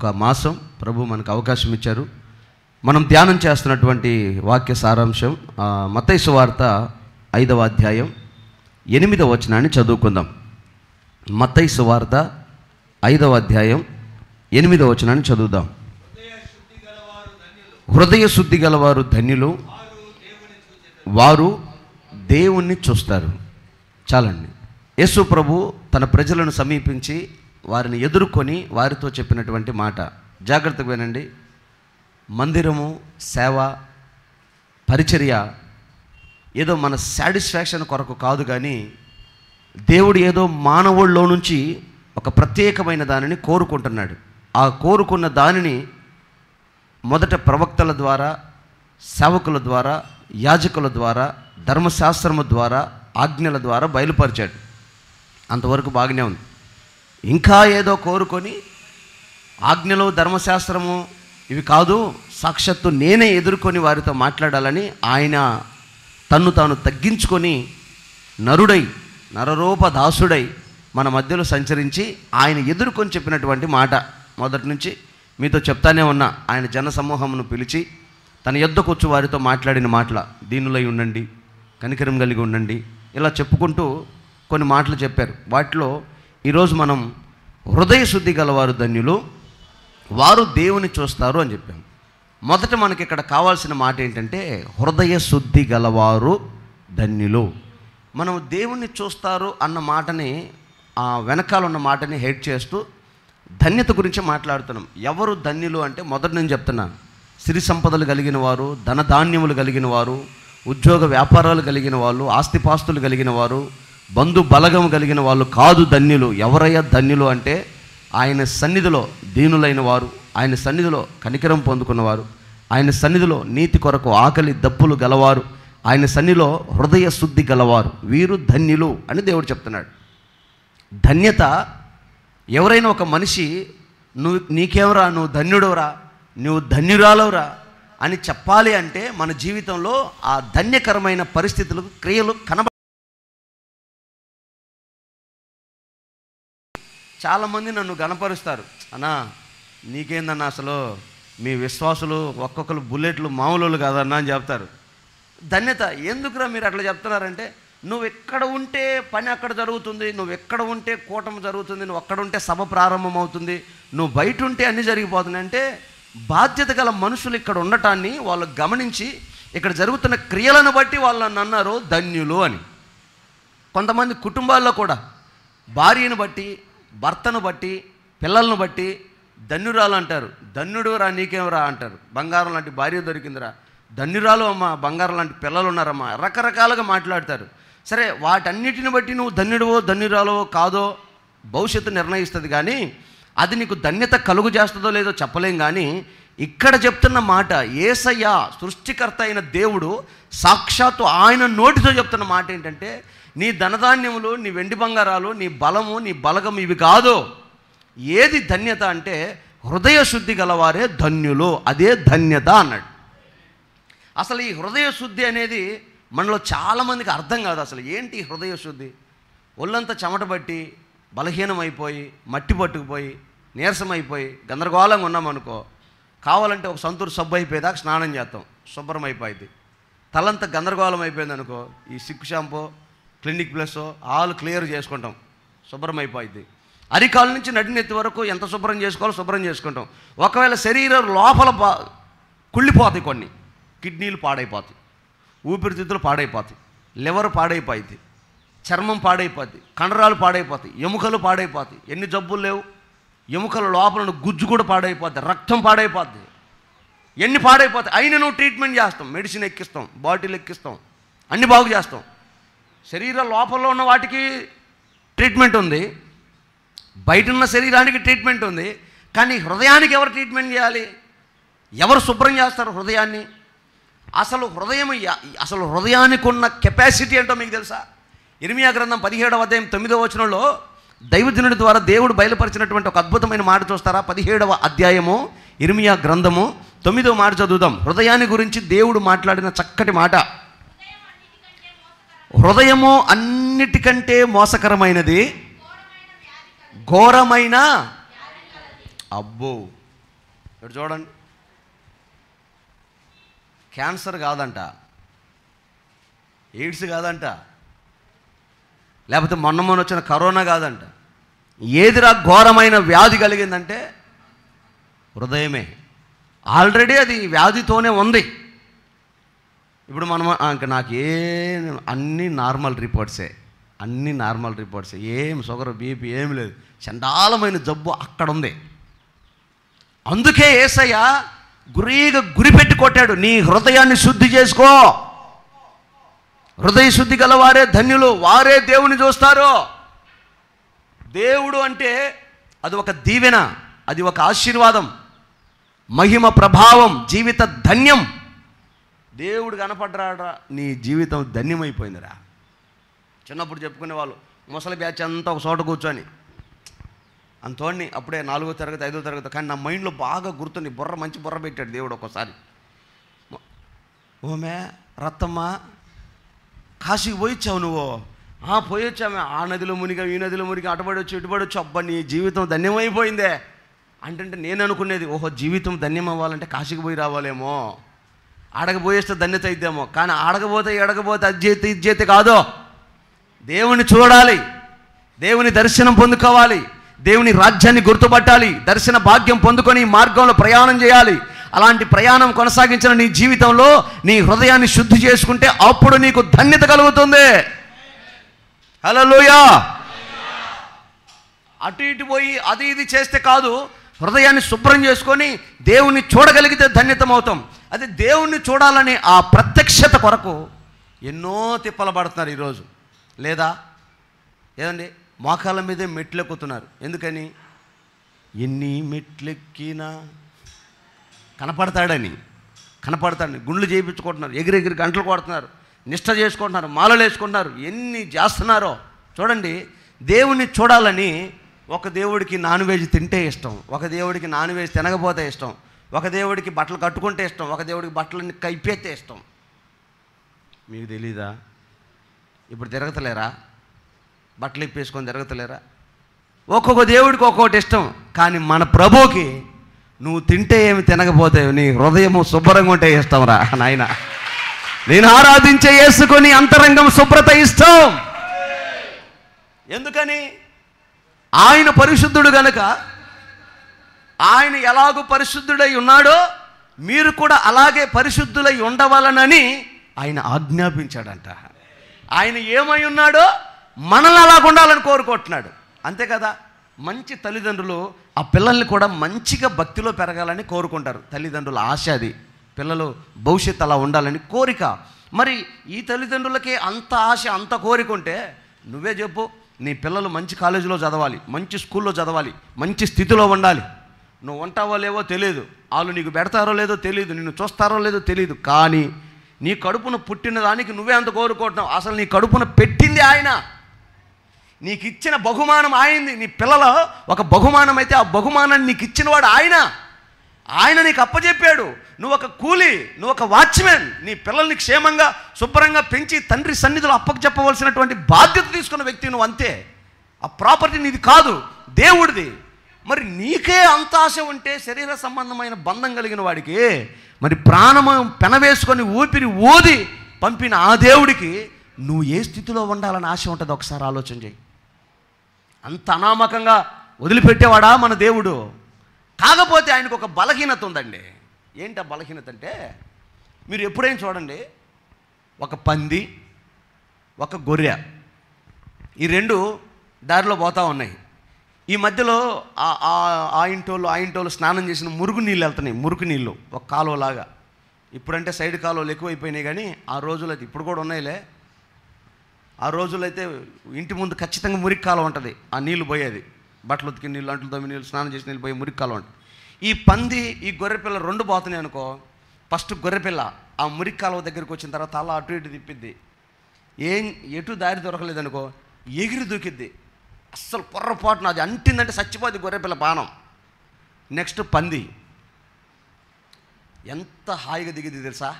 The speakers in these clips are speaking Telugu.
మరొక మాసం ప్రభు మనకు అవకాశం ఇచ్చారు. మనం ధ్యానం చేస్తున్నటువంటి వాక్య సారాంశం మత్తయి సువార్త 5వ అధ్యాయం 8వ వచనాన్ని చదువుకుందాం. మత్తయి సువార్త 5వ అధ్యాయం 8వ వచనాన్ని చదువుదాం. హృదయ శుద్ధి గలవారు ధన్యులు, వారు దేవుణ్ణి చూస్తారు. చాలండి. యేసు ప్రభు తన ప్రజలను సమీపించి వారిని ఎదుర్కొని వారితో చెప్పినటువంటి మాట జాగ్రత్తగా వినండి. మందిరము, సేవ, పరిచర్య ఏదో మన సాటిస్ఫాక్షన్ కొరకు కాదు, కానీ దేవుడు ఏదో మానవుల్లో నుంచి ఒక ప్రత్యేకమైన దానిని కోరుకుంటున్నాడు. ఆ కోరుకున్న దానిని మొదట ప్రవక్తల ద్వారా, సేవకుల ద్వారా, యాజకుల ద్వారా, ధర్మశాస్త్రము ద్వారా, ఆజ్ఞల ద్వారా బయలుపరిచాడు. అంతవరకు బాగానే ఉంది. ఇంకా ఏదో కోరుకొని ఆజ్ఞలు, ధర్మశాస్త్రము ఇవి కాదు, సాక్షాత్తు నేనే ఎదుర్కొని వారితో మాట్లాడాలని ఆయన తన్ను తాను తగ్గించుకొని నరుడై, నరరూప దాసుడై మన మధ్యలో సంచరించి ఆయన ఎదుర్కొని చెప్పినటువంటి మాట మొదటి నుంచి మీతో చెప్తానే ఉన్నా. ఆయన జన సమూహమును పిలిచి తన యొద్దకు వచ్చి వారితో మాట్లాడిన మాటల దీనులై ఉండండి, కనికరం కలిగి ఉండండి, ఇలా చెప్పుకుంటూ కొన్ని మాటలు చెప్పారు. వాటిలో ఈరోజు మనం హృదయ శుద్ధి గలవారు ధన్యులు, వారు దేవుని చూస్తారు అని చెప్పాం. మొదట మనకి ఇక్కడ కావాల్సిన మాట ఏంటంటే హృదయ శుద్ధి గలవారు ధన్యులు. మనం దేవుణ్ణి చూస్తారు అన్న మాటని, ఆ వెనకాల ఉన్న మాటని హెడ్ చేస్తూ ధన్యత గురించి మాట్లాడుతున్నాం. ఎవరు ధన్యులు అంటే మొదటి నేను చెప్తున్నాను, సిరి సంపదలు కలిగిన వారు, ధనధాన్యములు కలిగిన వారు, ఉద్యోగ వ్యాపారాలు కలిగిన వాళ్ళు, ఆస్తిపాస్తులు కలిగిన వారు, బంధు బలగం కలిగిన వాళ్ళు కాదు ధన్యులు. ఎవరయ్యా ధన్యులు అంటే ఆయన సన్నిధిలో దీనులైన వారు, ఆయన సన్నిధిలో కనికరం పొందుకున్నవారు, ఆయన సన్నిధిలో నీతి కొరకు ఆకలి దప్పులు గలవారు, ఆయన సన్నిధిలో హృదయ శుద్ధి గలవారు, వీరు ధన్యులు అని దేవుడు చెప్తున్నాడు. ధన్యత ఎవరైనా ఒక మనిషి నీకేమరా, నువ్వు ధన్యుడవరా, నువ్వు ధన్యురాలవరా అని చెప్పాలి అంటే మన జీవితంలో ఆ ధన్యకరమైన పరిస్థితులు, క్రియలు చాలామంది నన్ను గణపరుస్తారు. అన్నా నీకేందన్నా, అసలు మీ విశ్వాసులు ఒక్కొక్కరు బుల్లెట్లు మామూలు కాదన్నా అని చెప్తారు. ధన్యత ఎందుకురా మీరు అట్లా చెప్తున్నారంటే, నువ్వు ఎక్కడ ఉంటే పని అక్కడ జరుగుతుంది, నువ్వు ఎక్కడ ఉంటే కూటమి జరుగుతుంది, నువ్వు అక్కడ ఉంటే సభ ప్రారంభం అవుతుంది, నువ్వు బయట ఉంటే అన్నీ జరిగిపోతుంది అంటే బాధ్యత గల మనుషులు ఇక్కడ ఉండటాన్ని వాళ్ళు గమనించి ఇక్కడ జరుగుతున్న క్రియలను బట్టి వాళ్ళు నన్ను అన్నారు ధన్యులు అని. కొంతమంది కుటుంబాల్లో కూడా భార్యను బట్టి, భర్తను బట్టి, పిల్లలను బట్టి ధన్యురాలు అంటారు. ధన్యుడు రా నీకేమరా అంటారు. బంగారం లాంటి భార్య దొరికిందిరా, ధన్యురాలు అమ్మ, బంగారం లాంటి పిల్లలు ఉన్నారమ్మా, రకరకాలుగా మాట్లాడతారు. సరే, వాటన్నిటిని బట్టి నువ్వు ధన్యుడివో ధన్యురాలో కాదో భవిష్యత్తు నిర్ణయిస్తుంది, కానీ అది నీకు ధన్యత కలుగు చేస్తుందో లేదో చెప్పలేం. కానీ ఇక్కడ చెప్తున్న మాట యేసయ్య సృష్టికర్త అయిన దేవుడు సాక్షాత్తు ఆయన నోటితో చెప్తున్న మాట ఏంటంటే, నీ ధనధాన్యములు, నీ వెండి బంగారాలు, నీ బలము, నీ బలగం ఇవి కాదు. ఏది ధన్యత అంటే హృదయ శుద్ధి గలవారే ధన్యులు, అదే ధన్యత అన్నాడు. అసలు ఈ హృదయ శుద్ధి అనేది మనలో చాలామందికి అర్థం కాదు. అసలు ఏంటి హృదయ శుద్ధి? ఒళ్ళంతా చెమట పట్టి బలహీనమైపోయి, మట్టి పట్టుకుపోయి, నీరసమైపోయి, గందరగోళంగా ఉన్నామనుకో, కావాలంటే ఒక సంతూరు సబ్బు అయిపోయేదాకా స్నానం చేస్తాం, శుభ్రం అయిపోయింది. తలంతా గందరగోళం అయిపోయింది అనుకో, ఈ Sikh shampoo, clinic plus all clear చేసుకుంటాం, శుభ్రం అయిపోయింది. అరికాల నుంచి నడినెత్తి వరకు ఎంత శుభ్రం చేసుకోవాలో శుభ్రం చేసుకుంటాం. ఒకవేళ శరీరం లోపల కుళ్ళిపోతాయి, కొన్ని కిడ్నీలు పాడైపోతాయి, ఊపిరితిత్తులు పాడైపోతాయి, లివర్ పాడైపోయింది, చర్మం పాడైపోద్ది, కండరాలు పాడైపోతాయి, ఎముకలు పాడైపోతాయి. ఎన్ని జబ్బులు లేవు, ఎముకల లోపల గుజ్జు కూడా పాడైపోద్ది, రక్తం పాడైపోద్ది, ఎన్ని పాడైపోతాయి. అయినా నువ్వు ట్రీట్మెంట్ చేస్తాం, మెడిసిన్ ఎక్కిస్తాం, బాటిల్ ఎక్కిస్తాం, అన్ని బాగు చేస్తాం. శరీర లోపల ఉన్న వాటికి ట్రీట్మెంట్ ఉంది, బయట ఉన్న శరీరానికి ట్రీట్మెంట్ ఉంది, కానీ హృదయానికి ఎవరు ట్రీట్మెంట్ చేయాలి? ఎవరు శుభ్రం చేస్తారు హృదయాన్ని? అసలు హృదయానికి ఉన్న కెపాసిటీ ఏంటో మీకు తెలుసా? ఇర్మియా గ్రంథం 17వ అధ్యాయం 9వ వచనంలో దైవజనుడి ద్వారా దేవుడు బయలుపరిచినటువంటి ఒక అద్భుతమైన మాట చూస్తారా? 17వ అధ్యాయము ఇర్మియా గ్రంథము 9వ మాట చదువుదాం. హృదయాన్ని గురించి దేవుడు మాట్లాడిన చక్కటి మాట. హృదయము అన్నిటికంటే మోసకరమైనది, ఘోరమైన, అబ్బో ఇక్కడ చూడండి, క్యాన్సర్ కాదంట, ఎయిడ్స్ కాదంట, లేకపోతే మొన్న వచ్చిన కరోనా కాదంట. ఏదిరా ఘోరమైన వ్యాధి కలిగిందంటే హృదయమే. ఆల్రెడీ అది వ్యాధితోనే ఉంది. ఇప్పుడు మనం నాకు అన్నీ నార్మల్ రిపోర్ట్సే, ఏం షుగర్ బీపీ ఏమి లేదు, చండాలమైన జబ్బు అక్కడ ఉంది. అందుకే యేసయ్య గురిపెట్టి కొట్టాడు, నీ హృదయాన్ని శుద్ధి చేసుకో. హృదయ శుద్ధి గల వారే ధన్యులు, వారే దేవుని చూస్తారు. దేవుడు అంటే అది ఒక దీవెన, అది ఒక ఆశీర్వాదం, మహిమ ప్రభావం, జీవిత ధన్యం. దేవుడు కనపడ్డాడా నీ జీవితం ధన్యమైపోయిందిరా. చిన్నప్పుడు చెప్పుకునేవాళ్ళు, ముసలి బ్యాచ్ అంతా ఒక చోట కూర్చొని అంతోడిని అప్పుడే 4వ తరగతి 5వ తరగతి, కానీ నా మైండ్లో బాగా గుర్తుంది, మంచి బుర్ర పెట్టాడు దేవుడు. ఒక్కోసారి ఓమే రత్తమ్మ కాశీకి పోయిచ్చావు నువ్వు? పోయొచ్చామే, ఆ నదిలో మునిగా ఈ నదిలో మునిగా అటుబడి వచ్చి ఇటుబడి వచ్చి, అబ్బా నీ జీవితం ధన్యమైపోయిందే అంటే నేను అనుకునేది, ఓహో జీవితం ధన్యం అవ్వాలంటే కాశీకి పోయి రావాలేమో, ఆడకపోయేస్తే ధన్యత అయిద్దేమో. కానీ ఆడకపోతే ఎడకపోతే అజ్జేతి ఇజ్జేతి కాదు, దేవుని చూడాలి, దేవుని దర్శనం పొందుకోవాలి, దేవుని రాజ్యాన్ని గుర్తుపట్టాలి, దర్శన భాగ్యం పొందుకొని ఈ మార్గంలో ప్రయాణం చేయాలి. అలాంటి ప్రయాణం కొనసాగించిన నీ జీవితంలో నీ హృదయాన్ని శుద్ధి చేసుకుంటే అప్పుడు నీకు ధన్యత కలుగుతుంది. హల్లెలూయా. అటు ఇటు పోయి అది ఇది చేస్తే కాదు, హృదయాన్ని శుభ్రం చేసుకొని దేవుణ్ణి చూడగలిగితే ధన్యతమవుతాం. అదే దేవుణ్ణి చూడాలని ఆ ప్రత్యక్షత కొరకు ఎన్నో తిప్పలు పడుతున్నారు ఈరోజు. లేదా ఏదండి, మోకాళ్ళ మీదే మెట్లు ఎక్కుతున్నారు. ఎందుకని? ఎన్ని మెట్లెక్కినా కనపడతాడని గుండ్లు చేయించుకుంటున్నారు, ఎగిరెగిరి గంటలు కొడుతున్నారు, నిష్ఠ చేసుకుంటున్నారు, మాలలు వేసుకుంటున్నారు, ఎన్ని చేస్తున్నారో చూడండి. దేవుణ్ణి చూడాలని ఒక దేవుడికి నాన్ వెజ్ తింటే ఇష్టం, ఒక దేవుడికి నాన్ వెజ్ తినకపోతే ఇష్టం, ఒక దేవుడికి బట్టలు కట్టుకుంటే ఇష్టం, ఒక దేవుడికి బట్టలని కైపెత్తే ఇష్టం. మీకు తెలీదా? ఇప్పుడు తిరగతలేరా? బట్టలు ఇప్పేసుకొని తిరగతలేరా? ఒక్కొక్క దేవుడికి ఒక్కొక్కటి ఇష్టం. కానీ మన ప్రభువుకి నువ్వు తింటే ఏమి తినకపోతే నీ హృదయము శుభ్రంగా ఉంటే ఇష్టం రా నాయన. నేను ఆరాధించే యేసుకొని అంతరంగం శుభ్రత ఇష్టం. ఎందుకని? ఆయన పరిశుద్ధుడు గనుక, ఆయన ఎలాగూ పరిశుద్ధుడై ఉన్నాడో మీరు కూడా అలాగే పరిశుద్ధులై ఉండవాలనని ఆయన ఆజ్ఞాపించాడంట. ఆయన ఏమై ఉన్నాడో మనల్ని అలాగ ఉండాలని కోరుకుంటున్నాడు. అంతే కదా. మంచి తల్లిదండ్రులు ఆ పిల్లల్ని కూడా మంచిగా భక్తిలో పెరగాలని కోరుకుంటారు. తల్లిదండ్రుల ఆశ అది, పిల్లలు భవిష్యత్తు అలా ఉండాలని కోరిక. మరి ఈ తల్లిదండ్రులకి అంత ఆశ, అంత కోరిక ఉంటే నువ్వే చెప్పు, నీ పిల్లలు మంచి కాలేజీలో చదవాలి, మంచి స్కూల్లో చదవాలి, మంచి స్థితిలో ఉండాలి. నువ్వు ఉంటావో లేవో తెలియదు, వాళ్ళు నీకు పెడతారో లేదో తెలియదు, నిన్ను చూస్తారో లేదో తెలియదు, కానీ నీ కడుపున పుట్టిన దానికి నువ్వే అంత కోరుకుంటున్నావు. అసలు నీ కడుపున పెట్టింది ఆయన, నీకు ఇచ్చిన బహుమానం ఆయనది. నీ పిల్లల ఒక బహుమానం అయితే ఆ బహుమానాన్ని నీకు ఇచ్చినవాడు ఆయన నీకు అప్పచెప్పాడు. నువ్వు ఒక కూలీ, నువ్వు ఒక వాచ్మెన్. నీ పిల్లల్ని క్షేమంగా శుభ్రంగా పెంచి తండ్రి సన్నిధిలో అప్పచెప్పవలసినటువంటి బాధ్యత తీసుకున్న వ్యక్తి నువ్వు. అంతే. ఆ ప్రాపర్టీ నీది కాదు, దేవుడిది. మరి నీకే అంత ఆశ ఉంటే, శరీర సంబంధమైన బంధం కలిగిన వాడికి మరి ప్రాణము పెనవేసుకొని ఊపిరి ఊది పంపిన ఆ దేవుడికి నువ్వు ఏ స్థితిలో ఉండాలని ఆశ ఉంటుందో ఒకసారి ఆలోచన చేయి. అంత అనామకంగా వదిలిపెట్టేవాడా మన దేవుడు? కాకపోతే ఆయనకు ఒక బలహీనత ఉందండి. ఏంటి ఆ బలహీనత అంటే, మీరు ఎప్పుడైనా చూడండి, ఒక పంది, ఒక గొర్రె, ఈ రెండు దారిలో పోతూ ఉన్నాయి. ఈ మధ్యలో ఆ ఇంటోళ్ళు స్నానం చేసిన మురుగు నీళ్ళు వెళ్తున్నాయి. మురుగు నీళ్ళు ఒక కాలువలాగా. ఇప్పుడంటే సైడ్ కాలువలు ఎక్కువైపోయినాయి, కానీ ఆ రోజులు అయితే ఇప్పుడు కూడా ఉన్నాయిలే. ఆ రోజులైతే ఇంటి ముందు ఖచ్చితంగా మురికి కాలువ ఉంటుంది. ఆ నీళ్ళు పోయేది, బట్టలు ఉతికి నీళ్ళు, అంట్లు తొమ్మిది నీళ్ళు, స్నానం చేసిన నీళ్ళు పోయి మురికి కాలువ ఉంటుంది. ఈ పంది, ఈ గొర్రెపిల్ల రెండు పోతున్నాయి అనుకో. ఫస్ట్ గొర్రెపిల్ల ఆ మురికి కాలువ దగ్గరికి వచ్చిన తర్వాత అలా అటు ఇటు తిప్పిద్ది. ఎటు దారి దొరకలేదనుకో, ఎగిరి దూకిద్ది. అస్సలు పొర్రపాటున అది అంటిందంటే చచ్చిపోద్ది గొర్రెపిల్ల బాణం. నెక్స్ట్ పంది, ఎంత హాయిగా దిగిద్ది తెలుసా,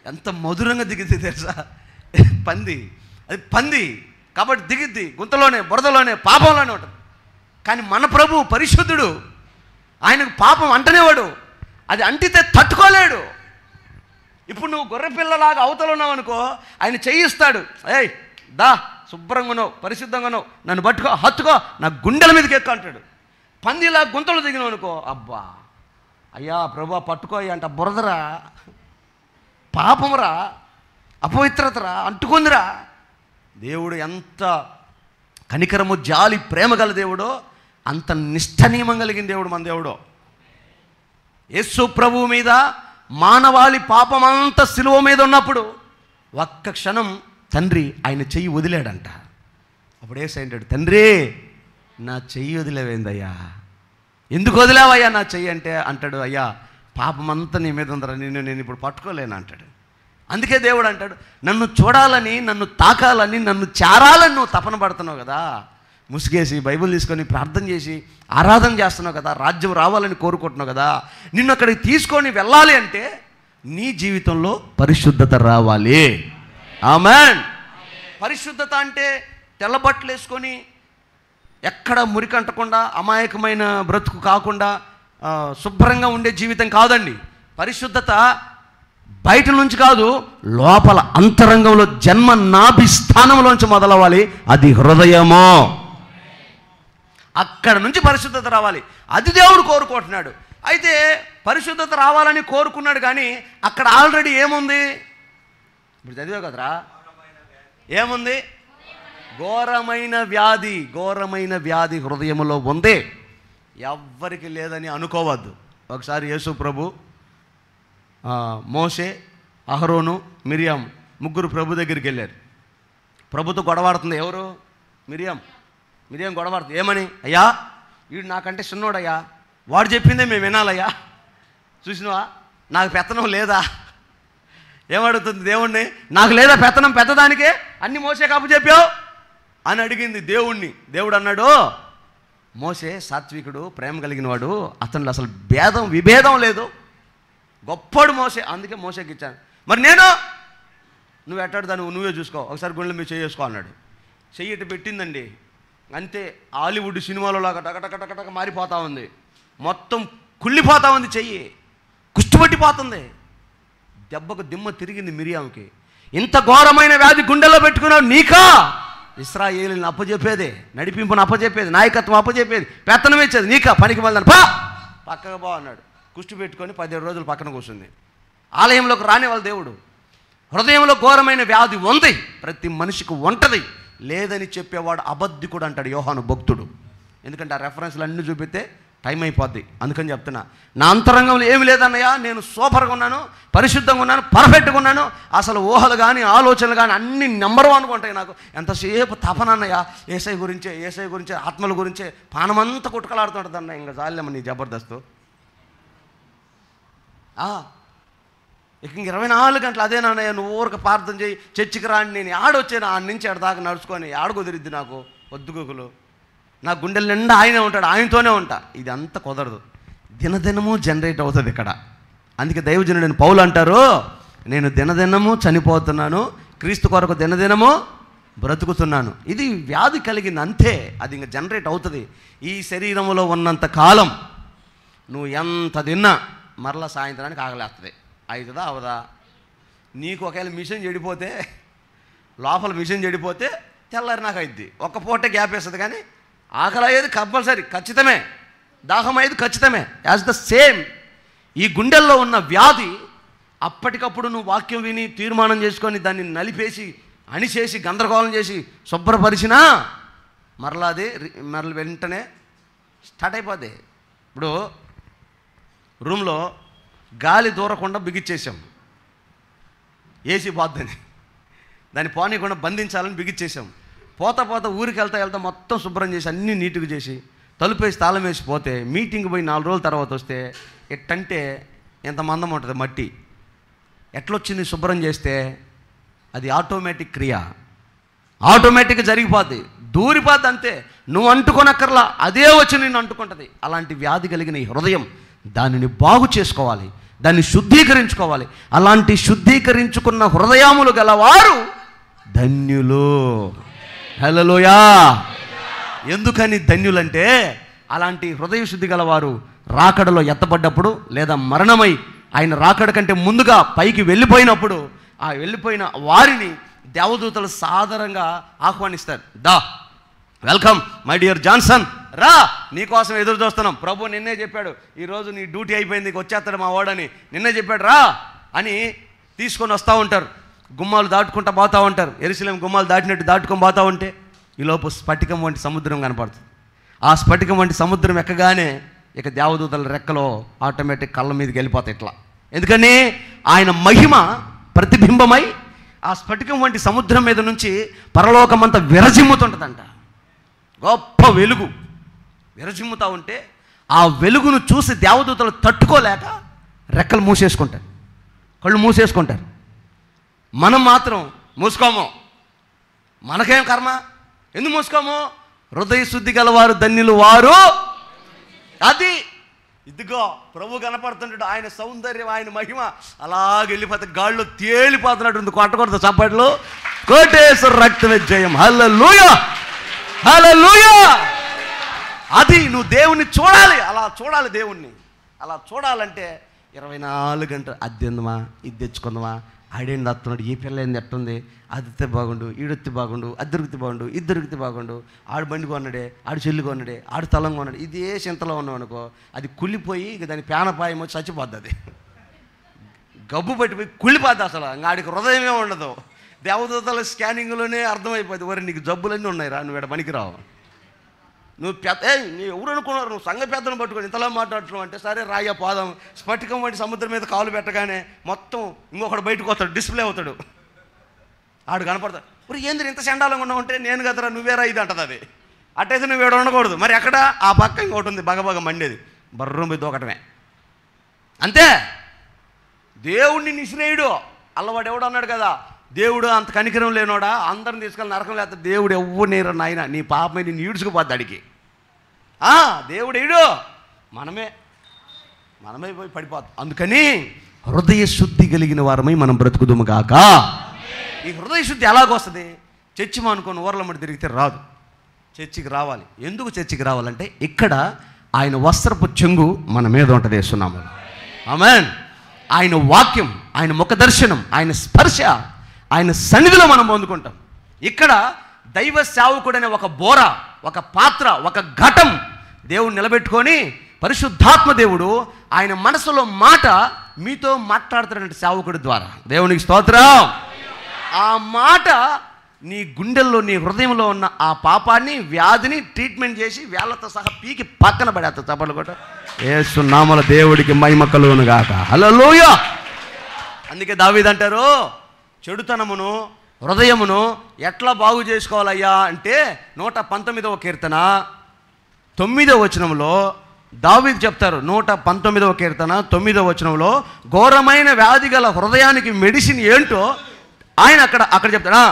ఎంత మధురంగా దిగిద్ది తెలుసా అది పంది కాబట్టి దిగిద్ది గుంతలోనే, బురదలోనే, పాపంలోనే ఉంటుంది. కానీ మన ప్రభు పరిశుద్ధుడు, ఆయనకు పాపం అంటనేవాడు, అది అంటితే తట్టుకోలేడు. ఇప్పుడు నువ్వు గొర్రెపిల్లలాగా అవతల ఉన్నావు అనుకో, ఆయన చేయిస్తాడు, ఏయ్ దా శుభ్రంగా ఉన్నావు, పరిశుద్ధంగా ఉన్నావు, నన్ను పట్టుకో, హత్తుకో, నా గుండెల మీదకి ఎక్కువ అంటాడు. పందిలా గుంతలు దిగినావు అనుకో, అబ్బా అయ్యా ప్రభా పట్టుకో అంట, బురదరా, పాపమురా, అపవిత్రతరా, అంటుకుందిరా. దేవుడు ఎంత కనికరము, జాలి, ప్రేమ గల దేవుడో, అంత నిష్ఠ నియమం కలిగిన దేవుడు మన దేవుడు. యేసు ప్రభువు మీద మానవాళి పాపమంతా సిలువ మీద ఉన్నప్పుడు ఒక్క క్షణం తండ్రి ఆయన చెయ్యి వదిలాడంట. అప్పుడు యేసు అంటాడు, తండ్రి నా చెయ్యి వదిలేవేందయ్యా, ఎందుకు వదిలేవయ్యా నా చెయ్యి అంటే, అంటాడు, అయ్యా పాపమంతా నీ మీద ఉందరా, నేను ఇప్పుడు పట్టుకోలేను అంటాడు. అందుకే దేవుడు అంటాడు, నన్ను చూడాలని, నన్ను తాకాలని, నన్ను చేరాలని నువ్వు తపన పడుతున్నావు కదా, ముసుగేసి బైబిల్ తీసుకొని ప్రార్థన చేసి ఆరాధన చేస్తున్నావు కదా, రాజ్యం రావాలని కోరుకుంటున్నావు కదా, నిన్ను అక్కడికి తీసుకొని వెళ్ళాలి అంటే నీ జీవితంలో పరిశుద్ధత రావాలి. ఆమేన్. పరిశుద్ధత అంటే తెల్లబట్టలు వేసుకొని ఎక్కడ మురికంటకుండా అమాయకమైన బ్రతుకు కాకుండా శుభ్రంగా ఉండే జీవితం కాదండి. పరిశుద్ధత బయట నుంచి కాదు, లోపల అంతరంగంలో జన్మ నాభి స్థానంలోంచి మొదలవ్వాలి. అది హృదయమో, అక్కడ నుంచి పరిశుద్ధత రావాలి. అది దేవుడు కోరుకుంటున్నాడు. అయితే పరిశుద్ధత రావాలని కోరుకున్నాడు, కానీ అక్కడ ఆల్రెడీ ఏముంది? ఇప్పుడు చదివే కదరా, ఏముంది? ఘోరమైన వ్యాధి. ఘోరమైన వ్యాధి హృదయంలో ఉంది. ఎవ్వరికి లేదని అనుకోవద్దు. ఒకసారి యేసు ప్రభు, మోషే, అహరోను, మిరియాం ముగ్గురు ప్రభు దగ్గరికి వెళ్ళారు. ప్రభుతో గొడవాడుతుంది ఎవరు? మిరియాం గొడవాడుతుంది. ఏమని? అయ్యా వీడు నాకంటే చిన్నోడయ్యా, వాడు చెప్పిందే మేము వినాలయ్యా, చూసినవా నాకు పెత్తనం లేదా? ఏమడుగుతుంది దేవుణ్ణి? నాకు లేదా పెత్తనం? పెద్దదానికే అన్ని మోసే కాపు చెప్పావు అని అడిగింది దేవుణ్ణి. దేవుడు అన్నాడు, మోసే సాత్వికుడు, ప్రేమ కలిగిన వాడు, అతనిలో అసలు విభేదం లేదు, గొప్పడు మోసే, అందుకే మోసేకి ఇచ్చాను. మరి నేను? నువ్వు ఎట్టాడు దాన్ని నువ్వే చూసుకో, ఒకసారి గుండెల మీద చేసుకో అన్నాడు. చెయ్యి పెట్టిందండి, అంతే హాలీవుడ్ సినిమాలో లాగా టకటకటకటక మారిపోతా ఉంది, మొత్తం కుళ్ళిపోతా ఉంది, చెయ్యి కుష్టిపట్టిపోతుంది. దెబ్బకు దిమ్మ తిరిగింది మిరియాంకి. ఇంత ఘోరమైన వ్యాధి గుండెల్లో పెట్టుకున్నావు, నీకా ఇశ్రాయేలుని అప్పచెప్పేది, నడిపింపును అప్పచెప్పేది, నాయకత్వం అప్పచెప్పేది, పెత్తనం ఇచ్చేది నీకా? పనికి మళ్ళీ పక్కగా బా అన్నాడు. కుష్టి పెట్టుకొని 17 రోజులు పక్కన కూర్చుంది. ఆలయంలోకి రాని వాళ్ళ దేవుడు. హృదయంలో ఘోరమైన వ్యాధి ఉంది, ప్రతి మనిషికి ఉంటుంది. లేదని చెప్పేవాడు అబద్ధికుడు అంటాడు యోహాను భక్తుడు. ఎందుకంటే ఆ రెఫరెన్స్లు అన్నీ చూపితే టైం అయిపోద్ది. అందుకని చెప్తున్నా, నా అంతరంగంలో ఏమి లేదన్నయ్యా, నేను సూపర్గా ఉన్నాను, పరిశుద్ధంగా ఉన్నాను, పర్ఫెక్ట్గా ఉన్నాను, అసలు ఊహలు కానీ ఆలోచనలు కానీ అన్నీ నెంబర్ వన్గా ఉంటాయి. నాకు ఎంతసేపు తపనన్నయ్యా ఏసై గురించే ఆత్మల గురించే పానమంతా కుట్టుకలాడుతుంటుంది అన్న. ఇంకా చాలేమ్మ నీ జబర్దస్తు. ఇక 24 గంటలు అదేనన్నయ్య, నువ్వు ఊరికి ప్రార్థన చేయి, చర్చికి రాని. నేను ఆడొచ్చాను, ఆడ నుంచి ఆడదాకా నడుచుకొని ఆడకుదిరిద్ది నాకు వద్దుగుకులు. నా గుండెల నిండా ఆయనే ఉంటాడు, ఆయనతోనే ఉంటా. ఇది అంత కుదరదు, దినదినము జనరేట్ అవుతుంది ఇక్కడ. అందుకే దైవజనుడైన పౌలు అంటారు, నేను దినదినము చనిపోతున్నాను, క్రీస్తు కొరకు దినదినము బ్రతుకుతున్నాను. ఇది వ్యాధి కలిగింది అంతే, అది ఇంకా జనరేట్ అవుతుంది. ఈ శరీరంలో ఉన్నంత కాలం నువ్వు ఎంత తిన్నా మరలా సాయంత్రానికి ఆగలేస్తుంది. అవుతుందా అవదా? నీకు ఒకవేళ మిషన్ చెడిపోతే, లోపల మిషన్ చెడిపోతే తెల్లారి నాకు అయింది, ఒక్క పూటే గ్యాప్ వేస్తుంది, కానీ ఆకలి అయ్యేది కంపల్సరీ, ఖచ్చితమే, దాహం అయ్యేది ఖచ్చితమే. యాజ్ ద సేమ్ ఈ గుండెల్లో ఉన్న వ్యాధి అప్పటికప్పుడు నువ్వు వాక్యం విని తీర్మానం చేసుకొని దాన్ని నలిపేసి అణిచేసి గందరగోళం చేసి శుభ్రపరిచినా మరలా అది మరల వెంటనే స్టార్ట్ అయిపోద్ది. ఇప్పుడు రూమ్లో గాలి దూరకుండా బిగిచ్చేసాం, ఏసీ పోద్దని, దాన్ని పోనీయకుండా బంధించాలని బిగిచ్చేసాం. పోతా ఊరికి వెళ్తా మొత్తం శుభ్రం చేసి అన్నీ నీట్గా చేసి తలుపేసి తాళం వేసి పోతే, మీటింగ్ పోయి 4 రోజుల తర్వాత వస్తే ఎట్టంటే ఎంత మందం ఉంటుంది మట్టి. ఎట్లొచ్చింది శుభ్రం చేస్తే? అది ఆటోమేటిక్ క్రియ, ఆటోమేటిక్గా జరిగిపోద్ది, దూరిపోద్ది అంతే. నువ్వు అంటుకోనక్కర్లా, అదే వచ్చి నిన్ను అంటుకుంటుంది. అలాంటి వ్యాధి కలిగిన ఈ హృదయం, దానిని బాగు చేసుకోవాలి, దాన్ని శుద్ధీకరించుకోవాలి. అలాంటి శుద్ధీకరించుకున్న హృదయములు గలవారు ధన్యులు. హల్లెలూయా. ఎందుకని ధన్యులంటే, అలాంటి హృదయ శుద్ధి గలవారు రాకడలో ఎత్తబడ్డప్పుడు లేదా మరణమై ఆయన రాకడ కంటే ముందుగా పైకి వెళ్ళిపోయినప్పుడు ఆ వెళ్ళిపోయిన వారిని దేవదూతలు సాదరంగా ఆహ్వానిస్తారు. దా, వెల్కమ్ మై డియర్ జాన్సన్, రా, నీకోసం ఎదురు చూస్తున్నాం. ప్రభు నిన్నే చెప్పాడు, ఈరోజు నీ డ్యూటీ అయిపోయింది, వచ్చేస్తాడు మా వాడని నిన్నే చెప్పాడు, రా అని తీసుకొని వస్తూ ఉంటారు. గుమ్మాలు దాటుకుంటూ పోతూ ఉంటారు. యెరూషలేం గుమ్మాలు దాటినట్టు దాటుకొని పోతూ ఉంటే ఈలోపు స్ఫటికం వంటి సముద్రం కనపడుతుంది. ఆ స్ఫటికం వంటి సముద్రం ఎక్కగానే ఇక దేవదూతల రెక్కలో ఆటోమేటిక్ కళ్ళ మీదకి వెళ్ళిపోతాయి ఇట్లా. ఎందుకని ఆయన మహిమ ప్రతిబింబమై ఆ స్ఫటికం వంటి సముద్రం మీద నుంచి పరలోకమంతా విరజిమ్ముతుంటుందంట. గొప్ప వెలుగు విరజిమ్ముతూ ఉంటే ఆ వెలుగును చూసి దేవదూతలు తట్టుకోలేక రెక్కలు మూసేసుకుంటారు, కళ్ళు మూసేసుకుంటారు. మనం మాత్రం మూసుకోము. మనకేం కర్మ, ఎందుకు మూసుకోము? హృదయ శుద్ధి గలవారు ధన్యులు వారు. అది ఇదిగో ప్రభు కనపడుతుంటాడు, ఆయన సౌందర్యం, ఆయన మహిమ అలాగే వెళ్ళిపోతే గాళ్ళు తేలిపోతున్నట్టు కొట్టకూడదు. చప్పట్లు కోటేశ్వర రక్తమే జయం. హల్లెలూయా, హల్లెలూయా. అది నువ్వు దేవుణ్ణి చూడాలి, అలా చూడాలి. దేవుణ్ణి అలా చూడాలంటే 24 గంటలు అద్దెందమా, ఇది తెచ్చుకుందామా, ఆడేంది వస్తున్నాడు, ఈ పిల్ల ఏంది ఎట్టుంది, అదితే బాగుండు, ఈడొత్తి బాగుండు, అద్దరికితే బాగుండు, ఇద్దరికితే బాగుండు, ఆడు బండి కొన్నాడే, ఆడు చెల్లి కొన్నాడే, ఆడు తలం కొన్నాడు, ఇదే చింతలో ఉన్నావు అనుకో, అది కుళ్ళిపోయి ఇక దాని పేనపాయం వచ్చి చచ్చిపోద్ది. అది గబ్బు పట్టిపోయి కుళ్ళిపోద్ది. అసలు ఇంకా ఆడికి హృదయమే ఉండదు. దేవదూతల స్కానింగ్లోనే అర్థమైపోద్ది, వరే నీకు జబ్బులన్నీ ఉన్నాయి రా, నువ్వు ఇక్కడ పనికిరావు, నువ్వు నీ ఎవరు అనుకున్నారు, నువ్వు సంఘ పెద్దను పట్టుకొని ఇంతలా మాట్లాడుతున్నావు అంటే, సరే రాయ్యా పోదాం. స్ఫటికం వంటి సముద్రం మీద కాలు పెట్టగానే మొత్తం ఇంకొకడు బయటకు వస్తాడు, డిస్ప్లే అవుతాడు. ఆడు కనపడతాడు, ఇప్పుడు ఏంది ఇంత చండాలంగా ఉన్నావు అంటే, నేను కదరా నువ్వేరా ఇది అంటది. అది అట్టయితే నువ్వు ఏడు ఉండకూడదు. మరి ఎక్కడ ఆ పక్క ఇంకోటి ఉంది బగబగ మండేది, బర్రం పోయి దూకటమే అంతే. దేవుణ్ణి నిశ్రేయుడు అల్లవాడు ఎవడు అన్నాడు కదా, దేవుడు అంత కనికరం లేనోడా, అందరిని తీసుకెళ్ళి నరకం లేకపోతే దేవుడు ఎవ్వరు నేరు నాయన, నీ పాపమే నేను ఈడ్చుకుపోద్ది అడిగి. దేవుడు ఏడు, మనమే పోయి పడిపోతాం. అందుకని హృదయ శుద్ధి కలిగిన వారమై మనం బ్రతుకుదుము గాక. ఈ హృదయ శుద్ధి ఎలాగొస్తుంది? చర్చి మానుకొని ఊర్లమ్మడి తిరిగితే రాదు. చర్చికి రావాలి. ఎందుకు చర్చికి రావాలంటే ఇక్కడ ఆయన వస్త్రపు చెంగు మన మీద ఉంటుంది. వేస్తున్నాము ఆమేన్. ఆయన వాక్యం, ఆయన ముఖ దర్శనం, ఆయన స్పర్శ, ఆయన సన్నిధిలో మనం పొందుకుంటాం. ఇక్కడ దైవ సేవకుడనే ఒక బోర, ఒక పాత్ర, ఒక ఘటం దేవుడు నిలబెట్టుకొని పరిశుద్ధాత్మ దేవుడు ఆయన మనసులో మాట మీతో మాట్లాడుతున్నటువంటి సేవకుడి ద్వారా. దేవునికి స్తోత్రం. ఆ మాట నీ గుండెల్లో, నీ హృదయంలో ఉన్న ఆ పాపాన్ని, వ్యాధిని ట్రీట్మెంట్ చేసి వేళ్లతో సహా పీకి పక్కన పడేస్తా. చప్పట్లు కొట్ట. యేసు నామములో దేవుడికి మహిమ కలుగును గాక. హల్లెలూయా. అందుకే దావీదు అంటారు, చెడుతనమును హృదయమును ఎట్లా బాగు చేసుకోవాలయ్యా అంటే 119వ కీర్తన 9వ వచనంలో దావీదు చెప్తారు. 119వ కీర్తన 9వ వచనంలో ఘోరమైన వ్యాధి గల హృదయానికి మెడిసిన్ ఏంటో ఆయన అక్కడ చెప్తాడా.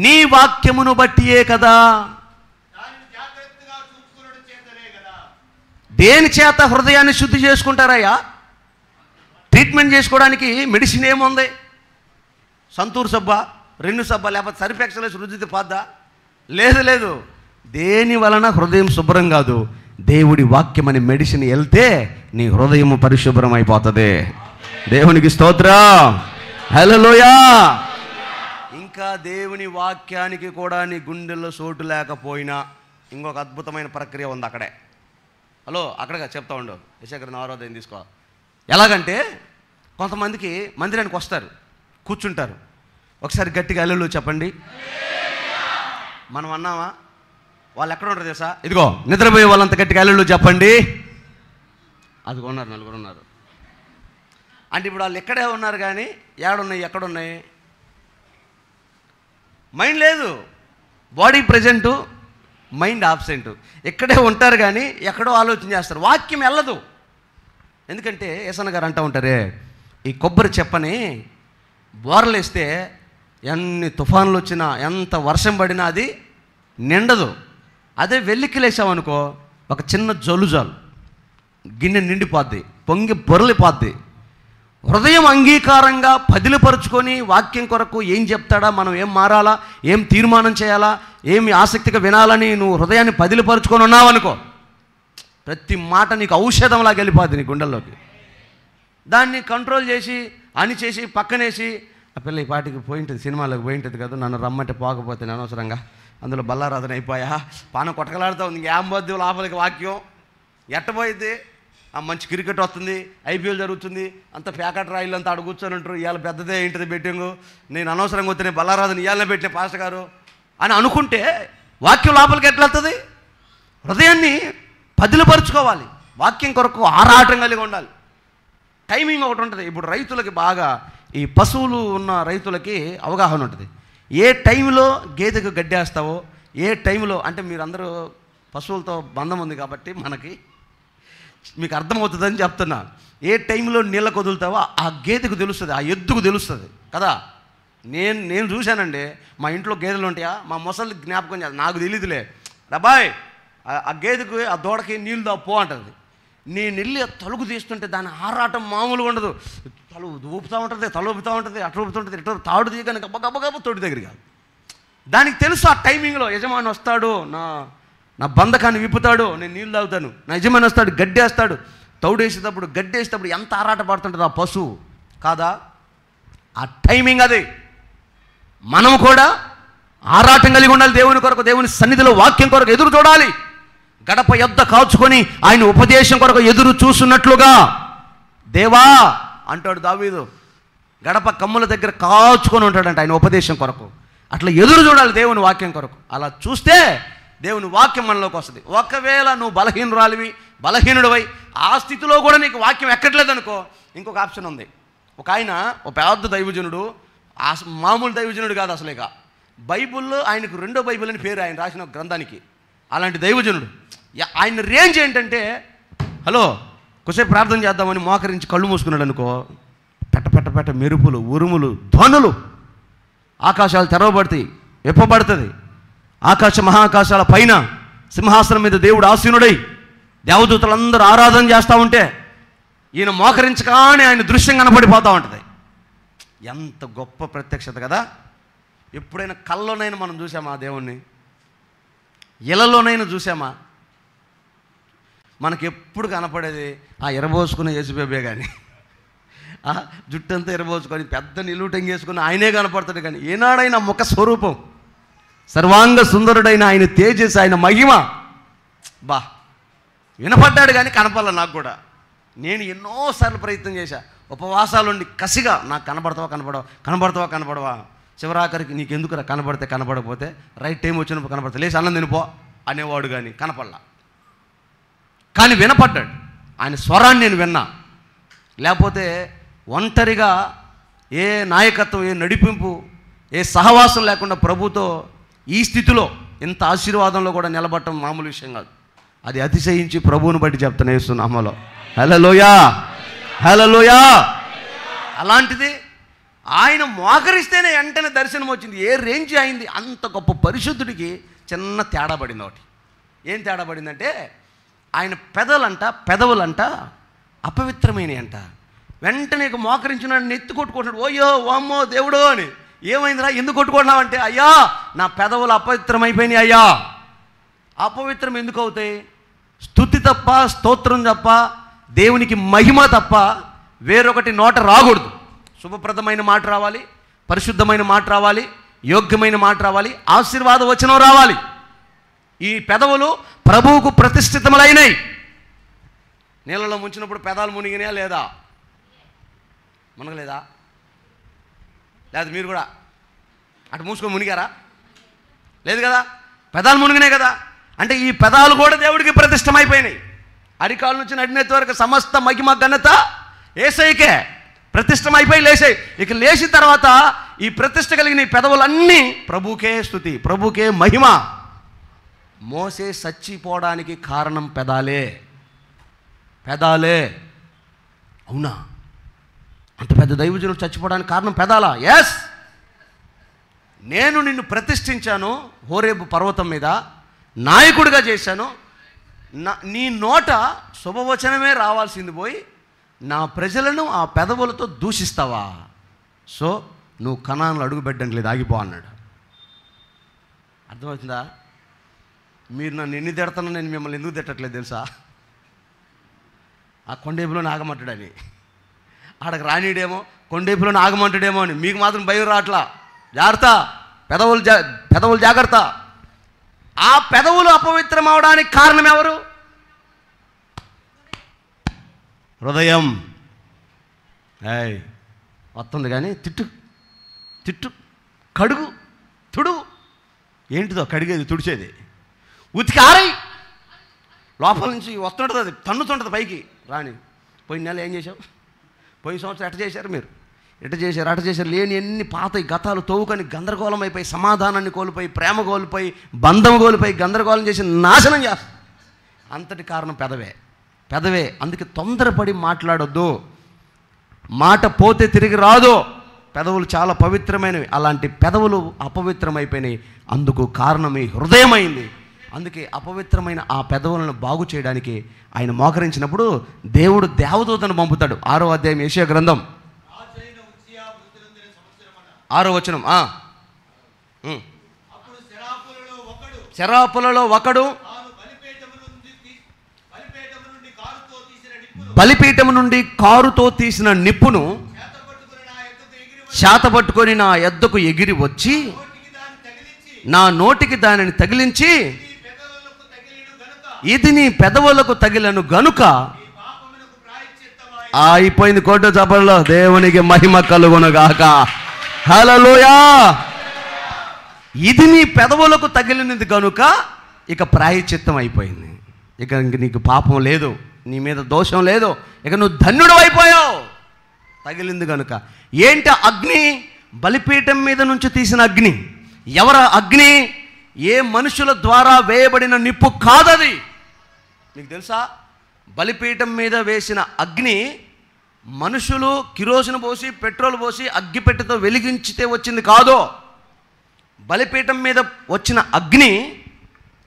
నీ వాక్యమును బట్టియే కదా. దేని చేత హృదయాన్ని శుద్ధి చేసుకుంటారయ్యా? ట్రీట్మెంట్ చేసుకోవడానికి మెడిసిన్ ఏముంది? సంతూర్ సబ్బా, రెండు సబ్బా, లేకపోతే సరిపెక్సలేసి రుద్దితే పోద్దా? లేదు. దేని వలన హృదయం శుభ్రం కాదు, దేవుడి వాక్యం అనే మెడిసిన్ వెళ్తే నీ హృదయం పరిశుభ్రం అయిపోతుంది. దేవునికి స్తోత్రం. హల్లెలూయా. ఇంకా దేవుని వాక్యానికి కూడా నీ గుండెల్లో చోటు లేకపోయినా ఇంకొక అద్భుతమైన ప్రక్రియ ఉంది అక్కడే. హలో, అక్కడగా చెప్తా ఉండు. యశకరణ ఆరాధన తీసుకో. ఎలాగంటే కొంతమందికి మందిరానికి వస్తారు, కూర్చుంటారు. ఒకసారి గట్టిగా హల్లెలూయా చెప్పండి. మనం అన్నామా? వాళ్ళు ఎక్కడ ఉంటారు తెలుసా? ఇదిగో నిద్రపోయే వాళ్ళంత గట్టిగా హల్లెలూయా చెప్పండి. అదిగో ఉన్నారు, నలుగురు ఉన్నారు. అంటే ఇప్పుడు వాళ్ళు ఎక్కడే ఉన్నారు కానీ ఏడున్నాయి, ఎక్కడున్నాయి? మైండ్ లేదు, బాడీ ప్రజెంటు, మైండ్ ఆబ్సెంట్. ఎక్కడే ఉంటారు కానీ ఎక్కడో ఆలోచన చేస్తారు. వాక్యం వెళ్ళదు. ఎందుకంటే ఏసన్న గారు అంటూ ఉంటారే, ఈ కొబ్బరి చెప్పని బోర్లేస్తే ఎన్ని తుఫాన్లు వచ్చినా, ఎంత వర్షం పడినా అది నిండదు. అదే వెల్లికిలేసామనుకో, ఒక చిన్న జలుజాలు గిన్నె నిండిపోద్ది, పొంగి పొరలిపోద్ది. హృదయం అంగీకారంగా పదిలిపరుచుకొని వాక్యం కొరకు ఏం చెప్తాడా, మనం ఏం మారాలా, ఏం తీర్మానం చేయాలా, ఏమి ఆసక్తిగా వినాలని నువ్వు హృదయాన్ని పదిలిపరుచుకొని ఉన్నావనుకో, ప్రతి మాట నీకు ఔషధంలాగా వెళ్ళిపోద్ది నీ గుండెల్లోకి. దాన్ని కంట్రోల్ చేసి చేసి పక్కనేసి, ఆ పిల్ల ఈ పాటికి పోయింటుంది, సినిమాలోకి పోయింటుంది కదా, నన్ను రమ్మంటే పోకపోతే నేను అనవసరంగా అందులో బల్లారాధన అయిపోయా, పానం కొట్టకలాడుతూ ఉంది, ఇంకేం పోద్ది లోపలికి వాక్యం ఎట్టబోయిద్ది. ఆ మంచి క్రికెట్ వస్తుంది, ఐపీఎల్ జరుగుతుంది, అంత ప్యాకెట్ రాయిలు అంతా అడుగు కూర్చొని ఉంటారు, ఇవాళ పెద్దదే ఏంటిది బెట్టింగు, నేను అనవసరంగా వస్తే నేను బల్లారాధన ఇవాళనే పెట్టిన పాస్టర్ గారు అని అనుకుంటే వాక్యం లోపలికి ఎట్లా వస్తుంది? హృదయాన్ని పదిలిపరుచుకోవాలి, వాక్యం కొరకు ఆరాటం కలిగి ఉండాలి. టైమింగ్ ఒకటి ఉంటుంది. ఇప్పుడు రైతులకి బాగా, ఈ పశువులు ఉన్న రైతులకి అవగాహన ఉంటుంది. ఏ టైంలో గేదెకు గడ్డేస్తావో, ఏ టైంలో, అంటే మీరందరూ పశువులతో బంధం ఉంది కాబట్టి మనకి మీకు అర్థమవుతుందని చెప్తున్నా. ఏ టైంలో నీళ్ళకు వదులుతావో ఆ గేదెకు తెలుస్తుంది, ఆ ఎద్దుకు తెలుస్తుంది కదా. నేను చూశానండి, మా ఇంట్లో గేదెలు ఉంటాయా, మా మొసలు జ్ఞాపకం చేస్తా, నాకు తెలియదులే రబాయ్, ఆ గేదెకు ఆ దూడకి నీళ్ళు దా పో అంటుంది. నేను వెళ్ళి తలుగు తీస్తుంటే దాని ఆరాటం మామూలుగా ఉండదు, తలు ఊపుతూ ఉంటుంది, తల ఊపుతూ ఉంటుంది, అట్లా ఊపుతుంటుంది, ఇట్లా తాడు తీయగానే గబ్బ తోటి దగ్గరికి. దానికి తెలుసు ఆ టైమింగ్లో యజమాని వస్తాడు, నా బంధకాన్ని విప్పుతాడు, నేను నీళ్ళు తాగుతాను, నా యజమాని వస్తాడు, గడ్డేస్తాడు. తౌడేసేటప్పుడు గడ్డేసేటప్పుడు ఎంత ఆరాట పడుతుంటుంది ఆ పశువు కాదా, ఆ టైమింగ్ అది. మనం కూడా ఆరాటం కలిగి ఉండాలి దేవుని కొరకు, దేవుని సన్నిధిలో వాక్యం కొరకు ఎదురు చూడాలి. గడప యొద్ద కాచుకొని ఆయన ఉపదేశం కొరకు ఎదురు చూస్తున్నట్లుగా, దేవా అంటాడు దావీదు, గడప కమ్ముల దగ్గర కాచుకొని ఉంటాడంట ఆయన ఉపదేశం కొరకు. అట్లా ఎదురు చూడాలి దేవుని వాక్యం కొరకు. అలా చూస్తే దేవుని వాక్యం మనలోకి వస్తుంది. ఒకవేళ నువ్వు బలహీనుడివై ఆ స్థితిలో కూడా నీకు వాక్యం ఎక్కట్లేదనుకో, ఇంకొక ఆప్షన్ ఉంది. ఒక ఆయన, ఒక పెద్ద దైవజనుడు, మామూలు దైవజనుడు కాదు అసలు, ఇక బైబిల్లో ఆయనకు రెండో బైబిల్ అని పేరు, ఆయన రాసిన గ్రంథానికి. అలాంటి దైవజనుడు. ఆయన రేంజ్ ఏంటంటే, హలో కొద్దిసేపు ప్రార్థన చేద్దామని మోకరించి కళ్ళు మూసుకున్నాడు అనుకో, పెట్ట మెరుపులు, ఉరుములు, ధ్వనులు, ఆకాశాలు తెరవబడతాయి, విప్పబడుతుంది. ఆకాశ మహాకాశాల పైన సింహాసనం మీద దేవుడు ఆసీనుడై దేవదూతలందరూ ఆరాధన చేస్తూ ఉంటే ఈయన మోకరించగానే ఆయన దృశ్యం కనపడిపోతూ ఉంటుంది. ఎంత గొప్ప ప్రత్యక్షత కదా. ఎప్పుడైనా కళ్ళలోనైనా మనం చూసామా ఆ దేవుణ్ణి? ఇళ్ళలోనైనా చూసామా? మనకి ఎప్పుడు కనపడేది ఆ ఎరబోసుకునే యేసుబేబే కానీ, ఆ జుట్టంతా ఎరబోసుకొని పెద్ద నిలువుటంగేసుకుని ఆయనే కనపడతాడు. కానీ ఏనాడైనా ముఖ స్వరూపం, సర్వాంగ సుందరుడైన ఆయన తేజస్, ఆయన మహిమ వినపడ్డాడు కానీ కనపడాల. నాకు కూడా నేను ఎన్నోసార్లు ప్రయత్నం చేశా, ఉపవాసాలుండి కసిగా, నాకు కనబడతావా చివరాఖరికి నీకెందుకురా కనపడితే కనపడకపోతే, రైట్ టైం వచ్చినప్పుడు కనపడతా, లేచి అన్నం తినిపో అనేవాడు. కానీ కనపడలా, కానీ వినపడ్డాడు. ఆయన స్వరాన్ని నేను విన్నా. లేకపోతే ఒంటరిగా ఏ నాయకత్వం, ఏ నడిపింపు, ఏ సహవాసం లేకుండా ప్రభుతో ఈ స్థితిలో ఇంత ఆశీర్వాదంలో కూడా నిలబడటం మామూలు విషయం కాదు. అది అతిశయించి ప్రభువుని బట్టి చెప్తాను యేసునామములో. హల్లెలూయా, హల్లెలూయా. అలాంటిది ఆయన మోకరిస్తేనే వెంటనే దర్శనం వచ్చింది. ఏ రేంజ్ అయింది? అంత గొప్ప పరిశుద్ధుడికి చిన్న తేడా పడింది. ఒకటి ఏం తేడా పడిందంటే, ఆయన పెదవులంట అపవిత్రమైనవి అంట. వెంటనే మోకరించిన నెత్తి కొట్టుకుంటున్నాడు, ఓయ్యో ఓమ్మో దేవుడో అని. ఏమైందిరా, ఎందుకు కొట్టుకుంటున్నావంటే, అయ్యా నా పెదవులు అపవిత్రమైపోయినాయి అయ్యా. అపవిత్రం ఎందుకు అవుతాయి? స్తుతి తప్ప, స్తోత్రం తప్ప, దేవునికి మహిమ తప్ప వేరొకటి నోట రాకూడదు. శుభప్రదమైన మాట రావాలి, పరిశుద్ధమైన మాట రావాలి, యోగ్యమైన మాట రావాలి, ఆశీర్వాద వచనం రావాలి. ఈ పెదవులు ప్రభువుకు ప్రతిష్ఠితములైనవి. నీళ్ళలో ముంచినప్పుడు పెదాలు మునిగినాయా లేదా? మునగలేదా? లేదా మీరు కూడా అటు మూసుకొని మునిగారా? లేదు కదా, పెదాలు మునిగినాయి కదా. అంటే ఈ పెదాలు కూడా దేవుడికి ప్రతిష్టమైపోయినాయి. అరికాల నుంచి నడినెత్తి వరకు సమస్త మహిమ ఘనత యేసయ్యకే. ప్రతిష్టమైపోయి లేచాయి. ఇక లేచిన తర్వాత ఈ ప్రతిష్ట కలిగిన ఈ పెదవులన్నీ ప్రభుకే స్తుతి, ప్రభుకే మహిమ. మోసే చచ్చిపోవడానికి కారణం పెదాలే. అవునా? అంత పెద్ద దైవజనుడు చచ్చిపోవడానికి కారణం పెదాలా? ఎస్. నేను నిన్ను ప్రతిష్ఠించాను హోరేబు పర్వతం మీద, నాయకుడిగా చేశాను. నీ నోట శుభవచనమే రావాల్సింది పోయి నా ప్రజలను ఆ పెదవులతో దూషిస్తావా, సో నువ్వు కనాన్లో అడుగు పెట్టడానికి లేదు, ఆగిపో అన్నాడు. అర్థమవుతుందా? మీరు నన్ను ఎన్ని తిడతానో నేను మిమ్మల్ని ఎందుకు తిట్టట్లేదు తెలుసా? ఆ కొండేపులో నాగమంటాడని, ఆడకు రానీడేమో, కొండేపులో నాగమంటాడేమో అని. మీకు మాత్రం భయం రావట్లా. జాగ్రత్త, పెదవులు జాగ్రత్త. ఆ పెదవులు అపవిత్రం అవడానికి కారణం ఎవరు? హృదయం. వస్తుంది కానీ తిట్టు, కడుగు, తుడువు. ఏంటిదో కడిగేది, తుడిచేది? ఉతికి ఆరై. లోపల నుంచి వస్తుంటుంది, అది తన్నుతుంటుంది పైకి. రాని పోయిన నెల ఏం చేసావు, పోయిన సంవత్సరం ఎట్ట చేశారు మీరు, అట చేశారు లేని ఎన్ని పాత గతాలు తవ్వుకొని గందరగోళం అయిపోయి, సమాధానాన్ని కోల్పోయి, ప్రేమ కోల్పోయి, బంధం కోల్పోయి, గందరగోళం చేసి నాశనం చేస్తారు. అంతటి కారణం పెదవే. అందుకే తొందరపడి మాట్లాడొద్దు. మాట పోతే తిరిగి రాదు. పెదవులు చాలా పవిత్రమైనవి. అలాంటి పెదవులు అపవిత్రమైపోయినాయి. అందుకు కారణం ఈ హృదయమైంది. అందుకే అపవిత్రమైన ఆ పెదవులను బాగు చేయడానికి ఆయన మోకరించినప్పుడు దేవుడు దేవదూతను పంపుతాడు. 6వ అధ్యాయం యెషయా గ్రంథం 6వ వచనం. శరాపులలో ఒకడు బలిపీఠము నుండి కారుతో తీసిన నిప్పును శాతపట్టుకొని నా యొద్దకు ఎగిరి వచ్చి నా నోటికి దానిని తగిలించి, ఇది నీ పెదవులకు తగిలను గనుక. అయిపోయింది. కోట చపల్లో దేవునికి మహిమ కలుగునుగాక. హల్లెలూయా. ఇది నీ పెదవులకు తగిలినది గనుక ఇక ప్రాయశ్చిత్తం అయిపోయింది. ఇక నీకు పాపం లేదు, నీ మీద దోషం లేదు, ఇక నువ్వు ధన్యుడు అయిపోయావు. తగిలింది కనుక. ఏంటి అగ్ని? బలిపీఠం మీద నుంచి తీసిన అగ్ని. ఎవర అగ్ని? ఏ మనుషుల ద్వారా వేయబడిన నిప్పు కాదది. మీకు తెలుసా? బలిపీఠం మీద వేసిన అగ్ని మనుషులు కిరోసిన్ పోసి, పెట్రోల్ పోసి, అగ్గిపెట్టెతో వెలిగించితే వచ్చింది కాదు. బలిపీఠం మీద వచ్చిన అగ్ని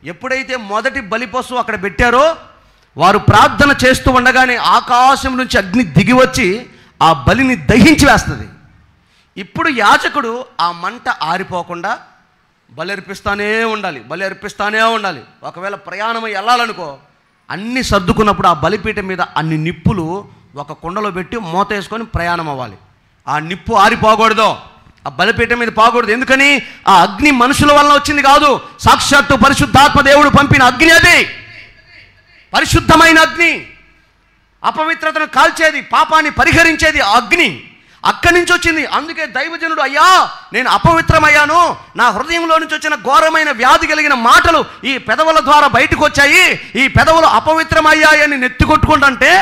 ఎప్పుడైతే మొదటి బలిపశువు అక్కడ పెట్టారో, వారు ప్రార్థన చేస్తూ ఉండగానే ఆకాశం నుంచి అగ్ని దిగి వచ్చి ఆ బలిని దహించి వేస్తుంది. ఇప్పుడు యాజకుడు ఆ మంట ఆరిపోకుండా బలి అర్పిస్తానే ఉండాలి. ఒకవేళ ప్రయాణం వెళ్ళాలనుకో, అన్నీ సర్దుకున్నప్పుడు ఆ బలిపీఠం మీద అన్ని నిప్పులు ఒక కుండలో పెట్టి మూత వేసుకొని ప్రయాణం అవ్వాలి. ఆ నిప్పు ఆరిపోకూడదు, ఆ బలిపీఠం మీద పోకూడదు. ఎందుకని? ఆ అగ్ని మనుషుల వలన వచ్చింది కాదు, సాక్షాత్తు పరిశుద్ధాత్మ దేవుడు పంపిన అగ్ని. అది పరిశుద్ధమైన అగ్ని, అపవిత్రతను కాల్చేది, పాపాన్ని పరిహరించేది అగ్ని అక్కడి నుంచి వచ్చింది. అందుకే దైవజనుడు, అయ్యా నేను అపవిత్రమయ్యాను, నా హృదయంలో నుంచి వచ్చిన ఘోరమైన వ్యాధి కలిగిన మాటలు ఈ పెదవుల ద్వారా బయటకు వచ్చాయి, ఈ పెదవులు అపవిత్రమయ్యాయని నెత్తికొట్టుకుంటుంటే,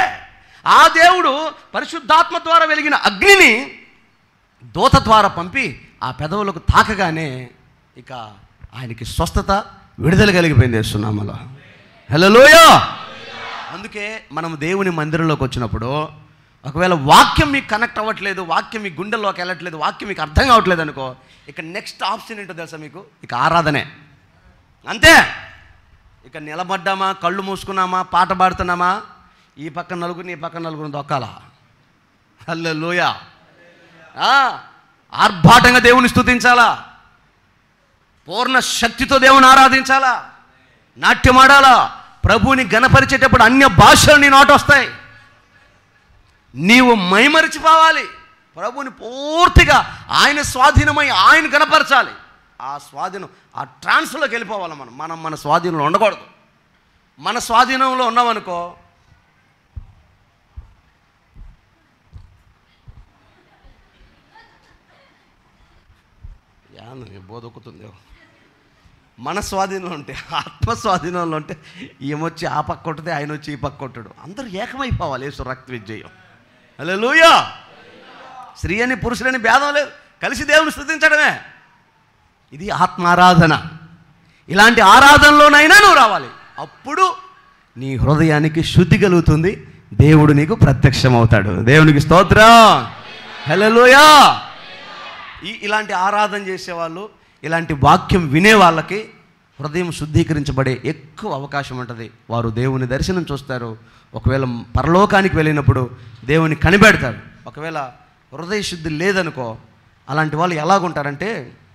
ఆ దేవుడు పరిశుద్ధాత్మ ద్వారా వెలిగిన అగ్నిని దూత ద్వారా పంపి ఆ పెదవులకు తాకగానే ఇక ఆయనకి స్వస్థత, విడుదల కలిగిపోయింది యేసునామములో. హల్లెలూయా. అందుకే మనం దేవుని మందిరంలోకి వచ్చినప్పుడు ఒకవేళ వాక్యం మీకు కనెక్ట్ అవ్వట్లేదు, వాక్యం మీ గుండెల్లోకి వెళ్ళట్లేదు, వాక్యం మీకు అర్థం కావట్లేదు అనుకో, ఇక నెక్స్ట్ ఆప్షన్ ఏంటో తెలుసా మీకు? ఇక ఆరాధనే. అంతే. ఇక నిలబడ్డామా, కళ్ళు మూసుకున్నామా, పాట పాడుతున్నామా, ఈ పక్కన నలుగురిని ఈ పక్కన నలుగురిని దొక్కాలా. హల్లెలూయా. ఆర్భాటంగా దేవుని స్తుతించాలా, పూర్ణ శక్తితో దేవుని ఆరాధించాలా, నాట్యమాడాలా. ప్రభువుని గణపరిచేటప్పుడు అన్య భాషలు నీ నోట వస్తాయి. నీవు మైమరిచిపోవాలి. ప్రభువుని పూర్తిగా ఆయన స్వాధీనమై ఆయన గణపరచాలి. ఆ స్వాధీనం, ఆ ట్రాన్స్లోకి వెళ్ళిపోవాలి. మనం మన స్వాధీనంలో ఉండకూడదు. మన స్వాధీనంలో ఉన్నామనుకో, బోధొక్కుతుంది. మన స్వాధీనంలో ఉంటే, ఆత్మ స్వాధీనంలో ఉంటే, ఏమొచ్చి ఆ పక్క కొట్టుతే ఆయన వచ్చి ఈ పక్క కొట్టడు. అందరూ ఏకమైపోవాలి. యేసు రక్త విజయం. హల్లెలూయా. స్త్రీ అని పురుషులని భేదం లేదు, కలిసి దేవుని స్తుతించడమే. ఇది ఆత్మారాధన. ఇలాంటి ఆరాధనలోనైనా నువ్వు రావాలి. అప్పుడు నీ హృదయానికి శుద్ధి కలుగుతుంది, దేవుడు నీకు ప్రత్యక్షమవుతాడు. దేవునికి స్తోత్రం. హల్లెలూయా. ఇలాంటి ఆరాధన చేసేవాళ్ళు, ఇలాంటి వాక్యం వినే వాళ్ళకి హృదయం శుద్ధీకరించబడే ఎక్కువ అవకాశం ఉంటుంది. వారు దేవుని దర్శనం చూస్తారు. ఒకవేళ పరలోకానికి వెళ్ళినప్పుడు దేవుని కనిపెడతారు. ఒకవేళ హృదయ శుద్ధి లేదనుకో, అలాంటి వాళ్ళు ఎలాగుంటారంటే,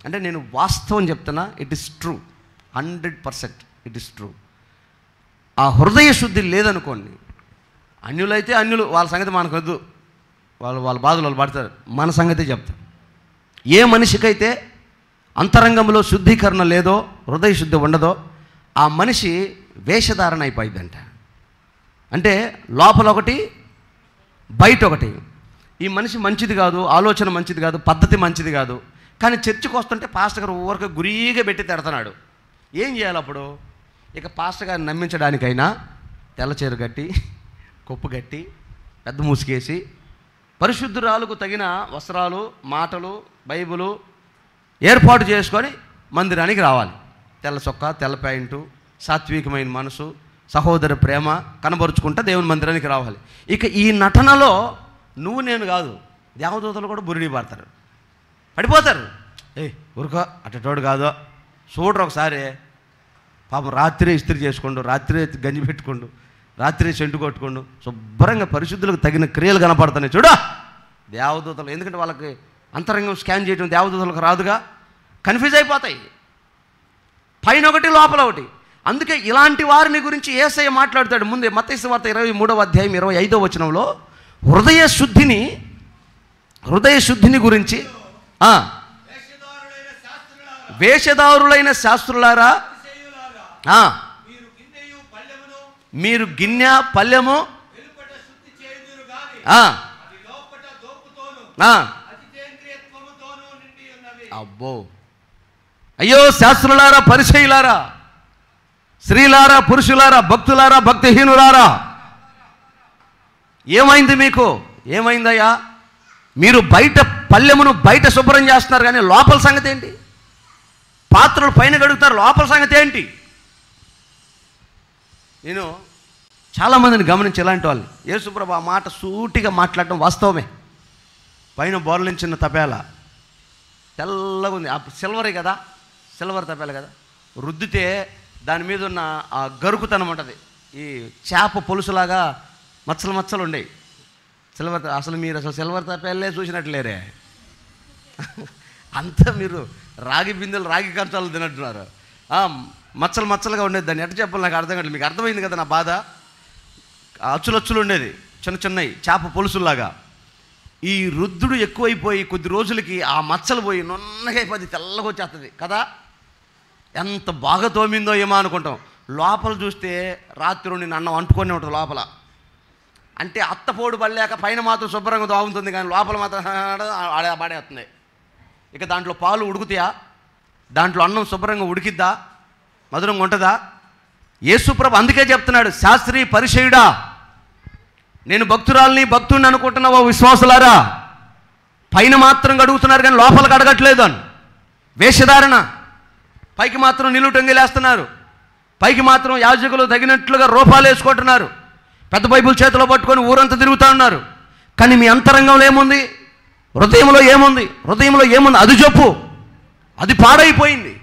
అంటే నేను వాస్తవం చెప్తున్నా, it is true, 100% it is true. ఆ హృదయ శుద్ధి లేదనుకోండి, అన్యులైతే అన్యులు, వాళ్ళ సంగతి మనకు వద్దు, వాళ్ళ బాధలు వాళ్ళు పడతారు. మన సంగతి చెప్తారు. ఏ మనిషికైతే అంతరంగంలో శుద్ధీకరణ లేదో, హృదయ శుద్ధి ఉండదో, ఆ మనిషి వేషధారణ అయిపోయిందంట. అంటే లోపల ఒకటి, బయట ఒకటి. ఈ మనిషి మంచిది కాదు, ఆలోచన మంచిది కాదు, పద్ధతి మంచిది కాదు, కానీ చర్చికి వస్తుంటే పాస్టర్ గారు ఊరికి గురిగా పెట్టి తిడతాడు. ఏం చేయాలి అప్పుడు? ఇక పాస్టర్ గారిని నమ్మించడానికైనా తెల్లచీర కట్టి, కొప్పు కట్టి, పెద్ద ముసుగేసి, పరిశుద్ధురాలకు తగిన వస్త్రాలు, మాటలు, బైబిలు ఏర్పాటు చేసుకొని మందిరానికి రావాలి. తెల్ల చొక్కా, తెల్ల ప్యాంటు, సాత్వికమైన మనసు, సహోదర ప్రేమ కనబరుచుకుంటా దేవుని మందిరానికి రావాలి. ఇక ఈ నటనలో నువ్వు నేను కాదు, దేవదూతలు కూడా బురిడి పడతారు, పడిపోతారు. ఊరుకో, అట్టటోడు కాదో చూడరు ఒకసారి. పాపం రాత్రి ఇస్త్రీ చేసుకోండు, రాత్రి గంజి పెట్టుకోండు, రాత్రి సెంటు కొట్టుకోండు, శుభ్రంగా పరిశుద్ధులకు తగిన క్రియలు కనపడుతున్నాయి చూడు దేవదూతలు. ఎందుకంటే వాళ్ళకి అంతరంగం స్కాన్ చేయడం దేవదూతలకు రాదుగా, కన్ఫ్యూజ్ అయిపోతాయి. పైన ఒకటి, లోపల ఒకటి. అందుకే ఇలాంటి వారిని గురించి యేసయ్య మాట్లాడతాడు. ముందే మత్తయి సువార్త 23వ అధ్యాయం 25వ వచనంలో హృదయ శుద్ధిని గురించి, వేషధారులైన శాస్త్రులారా, మీరు గిన్నె పల్లెము అబ్బో, అయ్యో శాస్త్రులారా, పరిచయులారా, స్త్రీలారా, పురుషులారా, భక్తులారా, భక్తిహీనులారా, ఏమైంది మీకు? ఏమైందయ్యా? మీరు బయట పల్లెమును బయట శుభ్రం చేస్తున్నారు, కానీ లోపల సంగతి ఏంటి? పాత్రలు పైన గడుగుతారు, లోపల సంగతి ఏంటి? నేను చాలామందిని గమనించి ఇలాంటి వాళ్ళు, యేసుప్రభు ఆ మాట సూటిగా మాట్లాడటం వాస్తవమే. పైన బోర్లించిన తపేల తెల్లగా ఉంది, సిల్వరే కదా, సిల్వర్ తపేల కదా, రుద్దితే దాని మీద ఉన్న ఆ గరుకుతనం ఉంటుంది. ఈ చేప పొలుసులాగా మచ్చలు మచ్చలు ఉండేవి సిల్వర్. అసలు మీరు సిల్వర్ తపేలే చూసినట్లేరే, అంతా మీరు రాగి బిందెలు, రాగి కంచాలు తినట్టున్నారు. మచ్చలు మచ్చలుగా ఉండేది. దాన్ని ఎట్ట చెప్పాలి నాకు అర్థం కాదు. మీకు అర్థమైంది కదా నా బాధ? అచ్చులచ్చులు ఉండేది, చిన్న చిన్నవి చేప పొలుసులాగా. ఈ రుద్దుడు ఎక్కువైపోయి కొద్ది రోజులకి ఆ మచ్చలు పోయి నున్నగా అయిపోయి తెల్లగా వచ్చేస్తుంది కదా. ఎంత బాగా తోమిందో ఏమో అనుకుంటాం, లోపల చూస్తే రాత్రి నేను అన్నం అంటుకొని ఉంటుంది లోపల. అంటే అత్తపోడు పడలేక పైన మాత్రం శుభ్రంగా తోముతుంది, కానీ లోపల మాత్రం పాడేస్తుంది. ఇక దాంట్లో పాలు ఉడుకుతాయా? దాంట్లో అన్నం శుభ్రంగా ఉడికిద్దా? మధురంగా ఉంటుందా? యేసుప్రభు అందుకే చెప్తున్నాడు, శాస్త్రి పరిచయుడా, నేను భక్తురాల్ని భక్తుడిని అనుకుంటున్నావా విశ్వాసులారా? పైన మాత్రం గడుగుతున్నారు కానీ లోపలికి అడగట్లేదు అని. వేషధారణ, పైకి మాత్రం నిలుటంగిలేస్తున్నారు, పైకి మాత్రం యాజకులు తగినట్లుగా రూపాలు వేసుకుంటున్నారు, పెద్ద బైబిల్ చేతిలో పట్టుకొని ఊరంతా తిరుగుతూ ఉన్నారు. కానీ మీ అంతరంగంలో ఏముంది? హృదయంలో ఏముంది? హృదయంలో ఏముంది అది చెప్పు. అది పాడైపోయింది,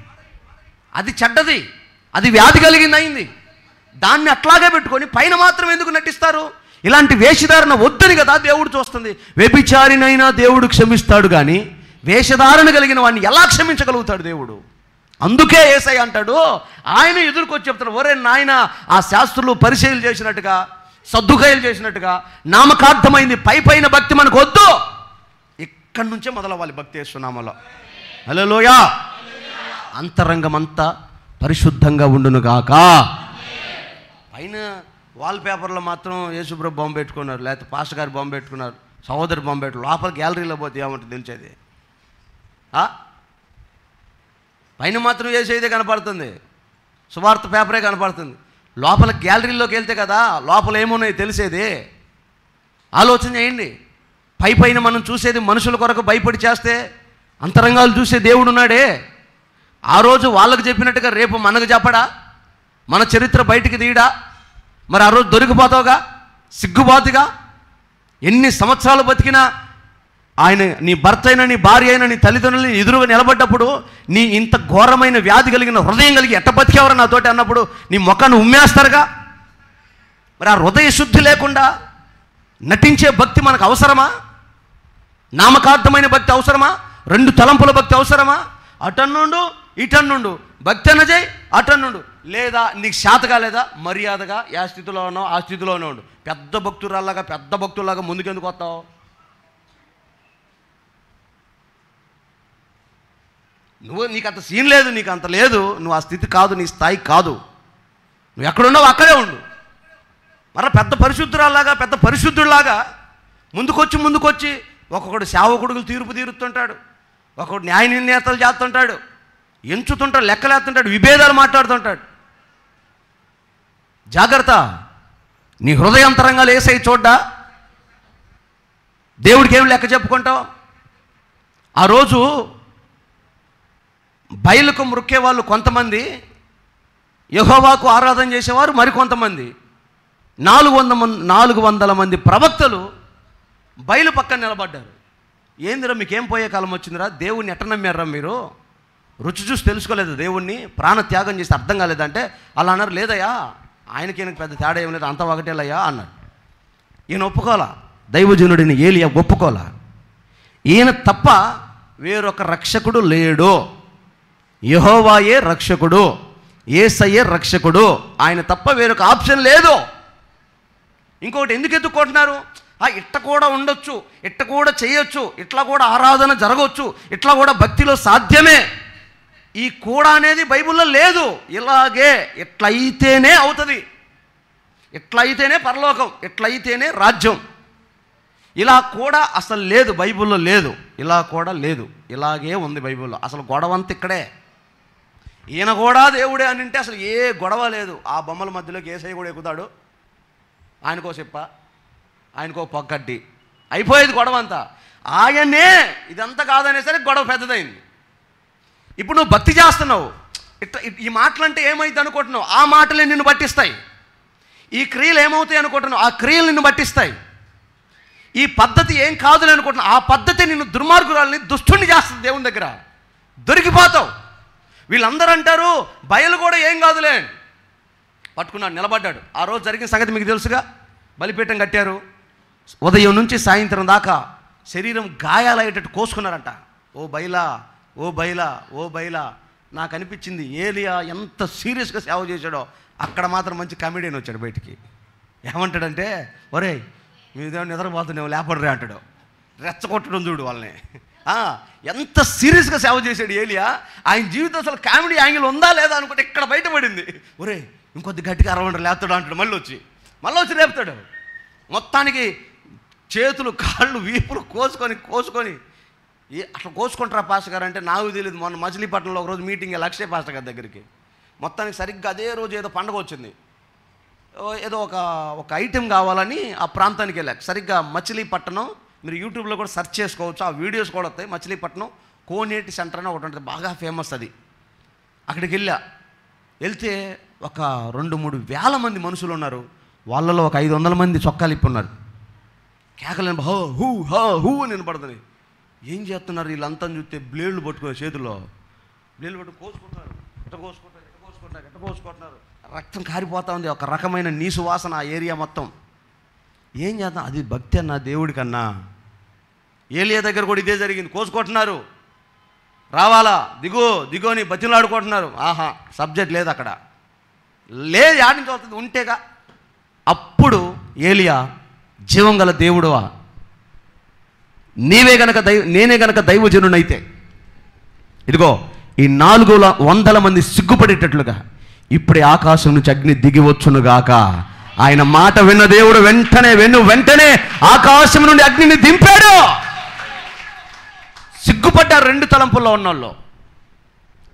అది చెడ్డది, అది వ్యాధి కలిగింది అయింది. దాన్ని అట్లాగే పెట్టుకొని పైన మాత్రం ఎందుకు నటిస్తారు? ఇలాంటి వేషధారణ వద్దని కదా దేవుడు చూస్తుంది. వ్యభిచారినైనా దేవుడు క్షమిస్తాడు, కానీ వేషధారణ కలిగిన వాడిని ఎలా క్షమించగలుగుతాడు దేవుడు? అందుకే యేసయ్య అంటాడు, ఆయన ఎదుర్కొచ్చి చెప్తాడు, ఒరే నాయన, ఆ శాస్త్రులు పరిచయలు చేసినట్టుగా, సద్దుకాయలు చేసినట్టుగా నామకార్థమైంది పైన భక్తి మనకు వద్దు. ఇక్కడి నుంచే మొదలవ్వాలి భక్తి యేసునామములో. హల్లెలూయా. అంతరంగమంతా పరిశుద్ధంగా ఉండునుగాక. పైన వాల్ పేపర్లో మాత్రం యేసుప్రభు బొమ్మ పెట్టుకున్నారు, లేకపోతే పాస్టర్ గారి బొమ్మ పెట్టుకున్నారు, సహోదరి బొమ్మ పెట్టు, లోపల గ్యాలరీలో పోతే ఏమంటుంది తెలిసేది? పైన మాత్రం యేసయ్యదే కనపడుతుంది, సువార్త పేపరే కనపడుతుంది. లోపల గ్యాలరీలోకి వెళ్తే కదా లోపల ఏమున్నాయి తెలిసేది. ఆలోచన చేయండి. పైన మనం చూసేది మనుషుల కొరకు భయపడి చేస్తే, అంతరంగాలు చూసే దేవుడు ఉన్నాడే. ఆ రోజు వాళ్ళకు చెప్పినట్టుగా రేపు మనకు చెప్పడా? మన చరిత్ర బయటికి తీయడా? మరి ఆ రోజు దొరికిపోతావుగా, సిగ్గుబాతుగా. ఎన్ని సంవత్సరాలు బతికినా ఆయన నీ భర్త అయినా నీ భార్య అయినా నీ తల్లిదండ్రులని ఎదురుగా నిలబడ్డప్పుడు నీ ఇంత ఘోరమైన వ్యాధి కలిగిన హృదయం కలిగి ఎట్ట బతికేవరా నాతోటి అన్నప్పుడు నీ ముఖాన్ని ఉమ్మేస్తారుగా. మరి ఆ హృదయ శుద్ధి లేకుండా నటించే భక్తి మనకు అవసరమా? నామకార్థమైన భక్తి అవసరమా? రెండు తలంపుల భక్తి అవసరమా? అటన్నుండు ఇటన్నుండు, భక్తి అన్నజయ్ అటన్నుండు. లేదా నీకు శాతగా లేదా మర్యాదగా ఏ స్థితిలో ఉన్నావు ఆ స్థితిలోనే ఉండు. పెద్ద భక్తురాల్లాగా పెద్ద భక్తులాగా ముందుకెందుకు వస్తావు? నీకు అంత సీన్ లేదు, నీకు అంత లేదు, నువ్వు ఆ స్థితి కాదు, నీ స్థాయి కాదు. నువ్వు ఎక్కడున్నావు అక్కడే ఉండు. మరలా పెద్ద పరిశుద్ధురాల్లాగా పెద్ద పరిశుద్ధుడిలాగా ముందుకొచ్చి ఒక్కొక్కడు సేవకుడుగులు తీర్పు తీరుతుంటాడు, ఒక్కొక్కడు న్యాయ నిర్ణేతలు చేస్తుంటాడు, ఎంచుతుంటాడు, లెక్కలేస్తుంటాడు, విభేదాలు మాట్లాడుతుంటాడు. జాగ్రత్త. నీ హృదయాంతరంగాలు ఏసై చూడ్డా? దేవుడికి ఏం లెక్క చెప్పుకుంటావు? ఆ రోజు బయలుకు మ్రొక్కే వాళ్ళు కొంతమంది, యెహోవాకు ఆరాధన చేసేవారు మరికొంతమంది. 400 మంది ప్రవక్తలు బయలు పక్కన నిలబడ్డారు. ఏందిరా మీకేం పోయే కాలం వచ్చిందిరా? దేవుణ్ణి ఎట్ట నమ్మారా మీరు? రుచి చూసి తెలుసుకోలేదు దేవుణ్ణి, ప్రాణత్యాగం చేసి అర్థం కాలేదంటే అలా అన్నారు. లేదయ్యా, ఆయనకి పెద్ద తేడా ఏం లేదు, అంతా ఒకటేలయ్యా అన్నాడు. ఈయన ఒప్పుకోలా, దైవజనుడిని ఏలియా ఒప్పుకోలా. ఈయన తప్ప వేరొక రక్షకుడు లేడు. యెహోవాయే రక్షకుడు, యేసయ్యే రక్షకుడు, ఆయన తప్ప వేరొక ఆప్షన్ లేదు. ఇంకొకటి ఎందుకు ఎత్తుక్కుంటున్నారు? ఇట్ట కూడా ఉండొచ్చు, ఇట్ట కూడా చేయొచ్చు, ఇట్లా కూడా ఆరాధన జరగవచ్చు, ఇట్లా కూడా భక్తిలో సాధ్యమే. ఈ కూడా అనేది బైబిల్లో లేదు. ఇలాగే ఇట్లయితేనే అవుతుంది, ఇట్లయితేనే పరలోకం, ఇట్లయితేనే రాజ్యం. ఇలా కూడా అసలు లేదు, బైబిల్లో లేదు. ఇలా కూడా లేదు, ఇలాగే ఉంది బైబిల్లో. అసలు గొడవంత ఇక్కడే. ఈయన కూడా దేవుడే అని అంటే అసలు ఏ గొడవ లేదు. ఆ బొమ్మల మధ్యలోకి యేసయ్య కూడా ఎక్కుతాడు, ఆయనకో చెప్ప, ఆయనకో పక్కడ్డి, అయిపోయేది గొడవ అంతా. ఆయనే ఇదంతా కాదనేసరికి గొడవ పెద్దదైంది. ఇప్పుడు నువ్వు భక్తి చేస్తున్నావు, ఈ మాటలంటే ఏమైంది అనుకుంటున్నావు? ఆ మాటలే నిన్ను పట్టిస్తాయి. ఈ క్రియలు ఏమవుతాయి అనుకుంటున్నావు? ఆ క్రియలు నిన్ను పట్టిస్తాయి. ఈ పద్ధతి ఏం కాదులే అనుకుంటున్నావు, ఆ పద్ధతి నిన్ను దుర్మార్గురాలని దుష్టుని చేస్తుంది. దేవుని దగ్గర దొరికిపోతావు. వీళ్ళందరూ అంటారు బయలు కూడా ఏం కాదులే. పట్టుకున్నాడు, నిలబడ్డాడు. ఆ రోజు జరిగిన సంగతి మీకు తెలుసుగా. బలిపీఠం కట్టారు, ఉదయం నుంచి సాయంత్రం దాకా శరీరం గాయాలయ్యేటట్టు కోసుకున్నారంట. ఓ బైలా, ఓ బైలా, ఓ బైలా. నాకు అనిపించింది ఏలియా ఎంత సీరియస్గా సేవ చేశాడో అక్కడ మాత్రం మంచి కామెడియన్ వచ్చాడు బయటికి. ఏమంటాడంటే, ఒరే మీదేమో నిద్రపోతున్నావు లేపడరే అంటాడు. రెచ్చగొట్టడం చూడు వాళ్ళని. ఎంత సీరియస్గా సేవ చేశాడు ఏలియా. ఆయన జీవితం అసలు కామెడీ యాంగిల్ ఉందా లేదా అనుకుంటే ఇక్కడ బయటపడింది. ఒరే ఇంకొద్ది గట్టిగా అరవండి లేపుతాడు అంటాడు. మళ్ళీ వచ్చి లేపుతాడు. మొత్తానికి చేతులు కాళ్ళు వీపులు కోసుకొని అట్లా కోసుకుంటారా పాస్టర్ గారు అంటే నాకు తెలియదు. మొన్న మచిలీపట్నంలో ఒకరోజు మీటింగ్ లక్ష్య పాస్టర్ గారి దగ్గరికి. మొత్తానికి సరిగ్గా అదే రోజు ఏదో పండగ వచ్చింది, ఏదో ఒక ఐటెం కావాలని ఆ ప్రాంతానికి వెళ్ళాక. సరిగ్గా మచిలీపట్నం, మీరు యూట్యూబ్లో కూడా సెర్చ్ చేసుకోవచ్చు, ఆ వీడియోస్ కూడా వస్తాయి. మచిలీపట్నం కోనేటి సెంటర్ అని ఒకటి ఉంటుంది, బాగా ఫేమస్ అది. అక్కడికి వెళ్తే ఒక 2-3 వేల మంది మనుషులు ఉన్నారు. వాళ్ళలో ఒక 500 మంది చొక్కాలు ఇప్పున్నారు. కేకలు హో హూ హో హూ అని వినపడుతుంది. ఏం చేస్తున్నారు వీళ్ళంతా చూస్తే బ్లేడ్లు పట్టుకున్నారు, చేతుల్లో బ్లేడ్లు పట్టుకు కోసుకుంటున్నారు, ఎట్ట కోసుకుంటున్నారు. రక్తం కారిపోతా ఉంది, ఒక రకమైన నీసు వాసన ఆ ఏరియా మొత్తం. ఏం చేద్దాం, అది భక్తి అన్న దేవుడి కన్నా. ఏలియా దగ్గర కూడా ఇదే జరిగింది. కోసుకుంటున్నారు, రావాలా దిగో అని బతిలాడుకుంటున్నారు. ఆహా, సబ్జెక్ట్ లేదు అక్కడ, లేదు యాడ్ నుంచి వస్తుంది ఉంటేగా. అప్పుడు ఏలియా, జీవం గల దేవుడువా, నేనే గనక దైవజనునైతే ఇదిగో ఈ 400 మంది సిగ్గుపడేటట్లుగా ఇప్పుడే ఆకాశం నుంచి అగ్ని దిగివచ్చునుగాక. ఆయన మాట విన్న దేవుడు వెంటనే ఆకాశం నుండి అగ్నిని దింపాడు. సిగ్గుపడ్డారు 2 తలంపుల్లో ఉన్నోళ్ళు.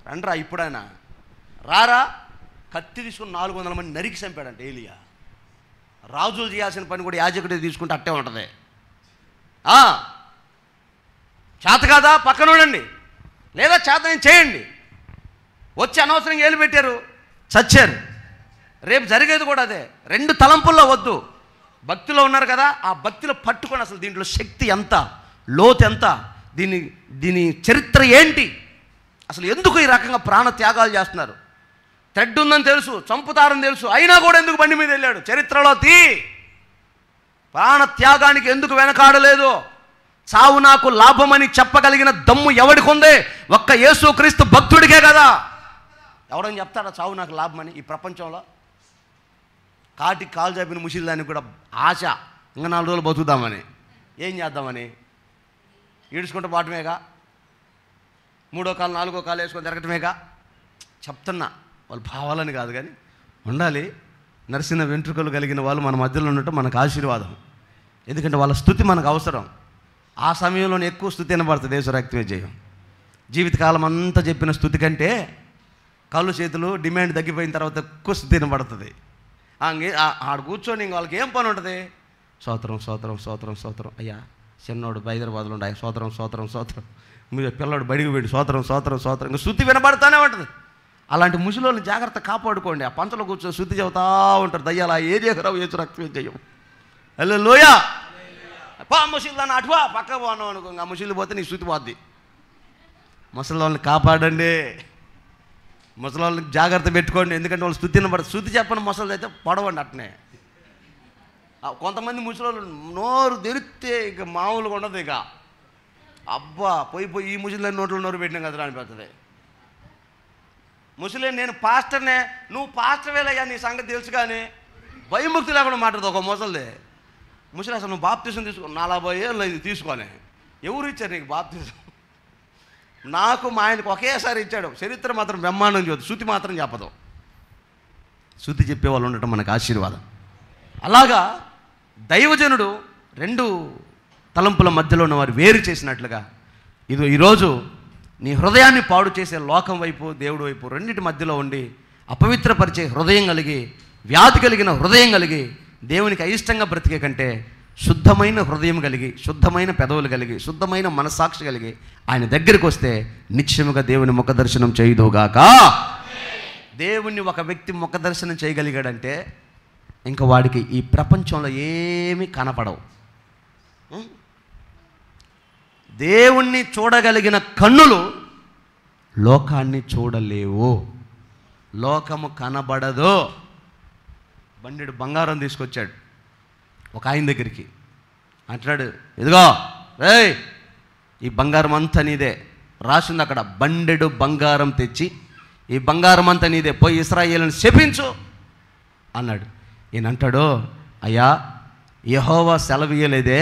రండ్రా ఇప్పుడైనా రారా. కత్తి తీసుకుని 400 మంది నరికి చంపాడంట ఏలియా. రాజులు చేయాల్సిన పని కూడా యాజకుడే తీసుకుంటే అట్టే ఉంటుంది. చేత కాదా పక్కన ఉండండి, లేదా చేతని చేయండి. వచ్చి అనవసరంగా ఏలు పెట్టారు, చచ్చారు. రేపు జరిగేది కూడా అదే. 2 తలంపుల్లో వద్దు. భక్తిలో ఉన్నారు కదా, ఆ భక్తిలో పట్టుకొని అసలు దీంట్లో శక్తి ఎంత, లోతు ఎంత, దీని చరిత్ర ఏంటి, అసలు ఎందుకు ఈ రకంగా ప్రాణ త్యాగాలు చేస్తున్నారు. థ్రెడ్ ఉందని తెలుసు, చంపుతారని తెలుసు, అయినా కూడా ఎందుకు బండి మీద వెళ్ళాడు. చరిత్రలో ప్రాణ త్యాగానికి ఎందుకు వెనకాడలేదు. చావు నాకు లాభమని చెప్పగలిగిన దమ్ము ఎవడికి ఉంది? ఒక్క యేసుక్రీస్తు భక్తుడికే కదా. ఎవడని చెప్తాడా చావు నాకు లాభమని ఈ ప్రపంచంలో? కాటికి కాలు చాపిన ముసిల్దానికి కూడా ఆశ, ఇంకా 4 రోజులు బతుకుదామని. ఏం చేద్దామని? ఈడ్చుకుంటూ పాటమేగా, 3వ కాలు 4వ కాలు వేసుకొని తిరగటమేగా. చెప్తున్నా, వాళ్ళు భావాలని కాదు కానీ ఉండాలి. నరిసిన వెంట్రుకలు కలిగిన వాళ్ళు మన మధ్యలో ఉండటం మనకు ఆశీర్వాదం. ఎందుకంటే వాళ్ళ స్తుతి మనకు అవసరం. ఆ సమయంలోనే ఎక్కువ స్తుతి వినబడుతుంది. యేసురక్తమే జయం. జీవితకాలం అంతా చెప్పిన స్తుతి కంటే కాళ్ళు చేతులు డిమాండ్ తగ్గిపోయిన తర్వాత ఎక్కువ స్తుతి వినబడుతుంది. ఆడ కూర్చొని ఇంక వాళ్ళకి ఏం పని ఉంటుంది? స్తోత్రం స్తోత్రం స్తోత్రం స్తోత్రం. అయ్యా చిన్నోడు హైదరాబాద్లో ఉండే స్తోత్రం స్తోత్రం స్తోత్రం. మీరు పిల్లడు బడికి పోయి స్తోత్రం స్తోత్రం స్తోత్రం. ఇంకా స్తుతి వినబడుతూనే ఉంటుంది. అలాంటి ముసలోళ్ళని జాగ్రత్త కాపాడుకోండి. ఆ పంచలో కూర్చొని స్తుతి చెబుతూ ఉంటారు. దయ్యాలా ఏ చేకరావు యేసురక్తమే జయం. హల్లెలూయా. ముసలిదాన్ని అటువా పక్క పోను అనుకో, ఆ ముసలి పోతే నీ స్తుతి పోద్ది. ముసలి కాపాడండి, ముసలి జాగ్రత్త పెట్టుకోండి. ఎందుకంటే వాళ్ళు స్తుతిని పడదు. స్తుతి చెప్పని ముసలి అయితే పడవండి అట్నే. కొంతమంది ముసలి నోరు తెరిస్తే ఇక మామూలుగా ఉండదు. ఇక అబ్బా పోయి ఈ ముసలి నోట్లో నోరు పెట్టినాం కదా అనిపిస్తుంది. ముసలి నేను పాస్టర్నే, నువ్వు పాస్టర్ వేలయ్యా, నీ సంగతి తెలుసు కానీ భయముక్తి లేకుండా మాట్లాడదు ఒక ముసలిదే. ముసలి అసలు నువ్వు బాప్తిజం తీసుకో, 40 ఏళ్ళు ఇది తీసుకొని. ఎవరు ఇచ్చారు నీకు బాప్తిజం? నాకు మా ఆయనకు ఒకేసారి ఇచ్చాడు. చరిత్ర మాత్రం బ్రహ్మాండం చూద్దు, శృతి మాత్రం చెప్పదు. శృతి చెప్పేవాళ్ళు ఉండటం మనకు ఆశీర్వాదం. అలాగా దైవజనుడు 2 తలంపుల మధ్యలో ఉన్న వారు వేరు చేసినట్లుగా ఈరోజు నీ హృదయాన్ని పాడు చేసే లోకం వైపు, దేవుడి వైపు రెండింటి మధ్యలో ఉండి అపవిత్రపరిచే హృదయం కలిగి, వ్యాధి కలిగిన హృదయం కలిగి, దేవునికి అయిష్టంగా బ్రతికే కంటే శుద్ధమైన హృదయం కలిగి, శుద్ధమైన పెదవులు కలిగి, శుద్ధమైన మనస్సాక్షి కలిగి ఆయన దగ్గరికి వస్తే నిశ్చయముగా దేవుని ముఖ దర్శనం చేయదుగాక. దేవుణ్ణి ఒక వ్యక్తి ముఖ దర్శనం చేయగలిగాడంటే ఇంకా వాడికి ఈ ప్రపంచంలో ఏమీ కనపడవు. దేవుణ్ణి చూడగలిగిన కన్నులు లోకాన్ని చూడలేవు. లోకము కనబడదు. బండెడు బంగారం తీసుకొచ్చాడు ఒక ఆయన దగ్గరికి. అంటున్నాడు, ఇదిగో రేయ్, ఈ బంగారం అంతా నీదే. రాసింది అక్కడ, బండెడు బంగారం తెచ్చి ఈ బంగారం అంతా నీదే, పోయి ఇశ్రాయేలుని శపించు అన్నాడు. ఈయన అంటాడు, అయ్యా యెహోవా సెలవియ్యలేదే,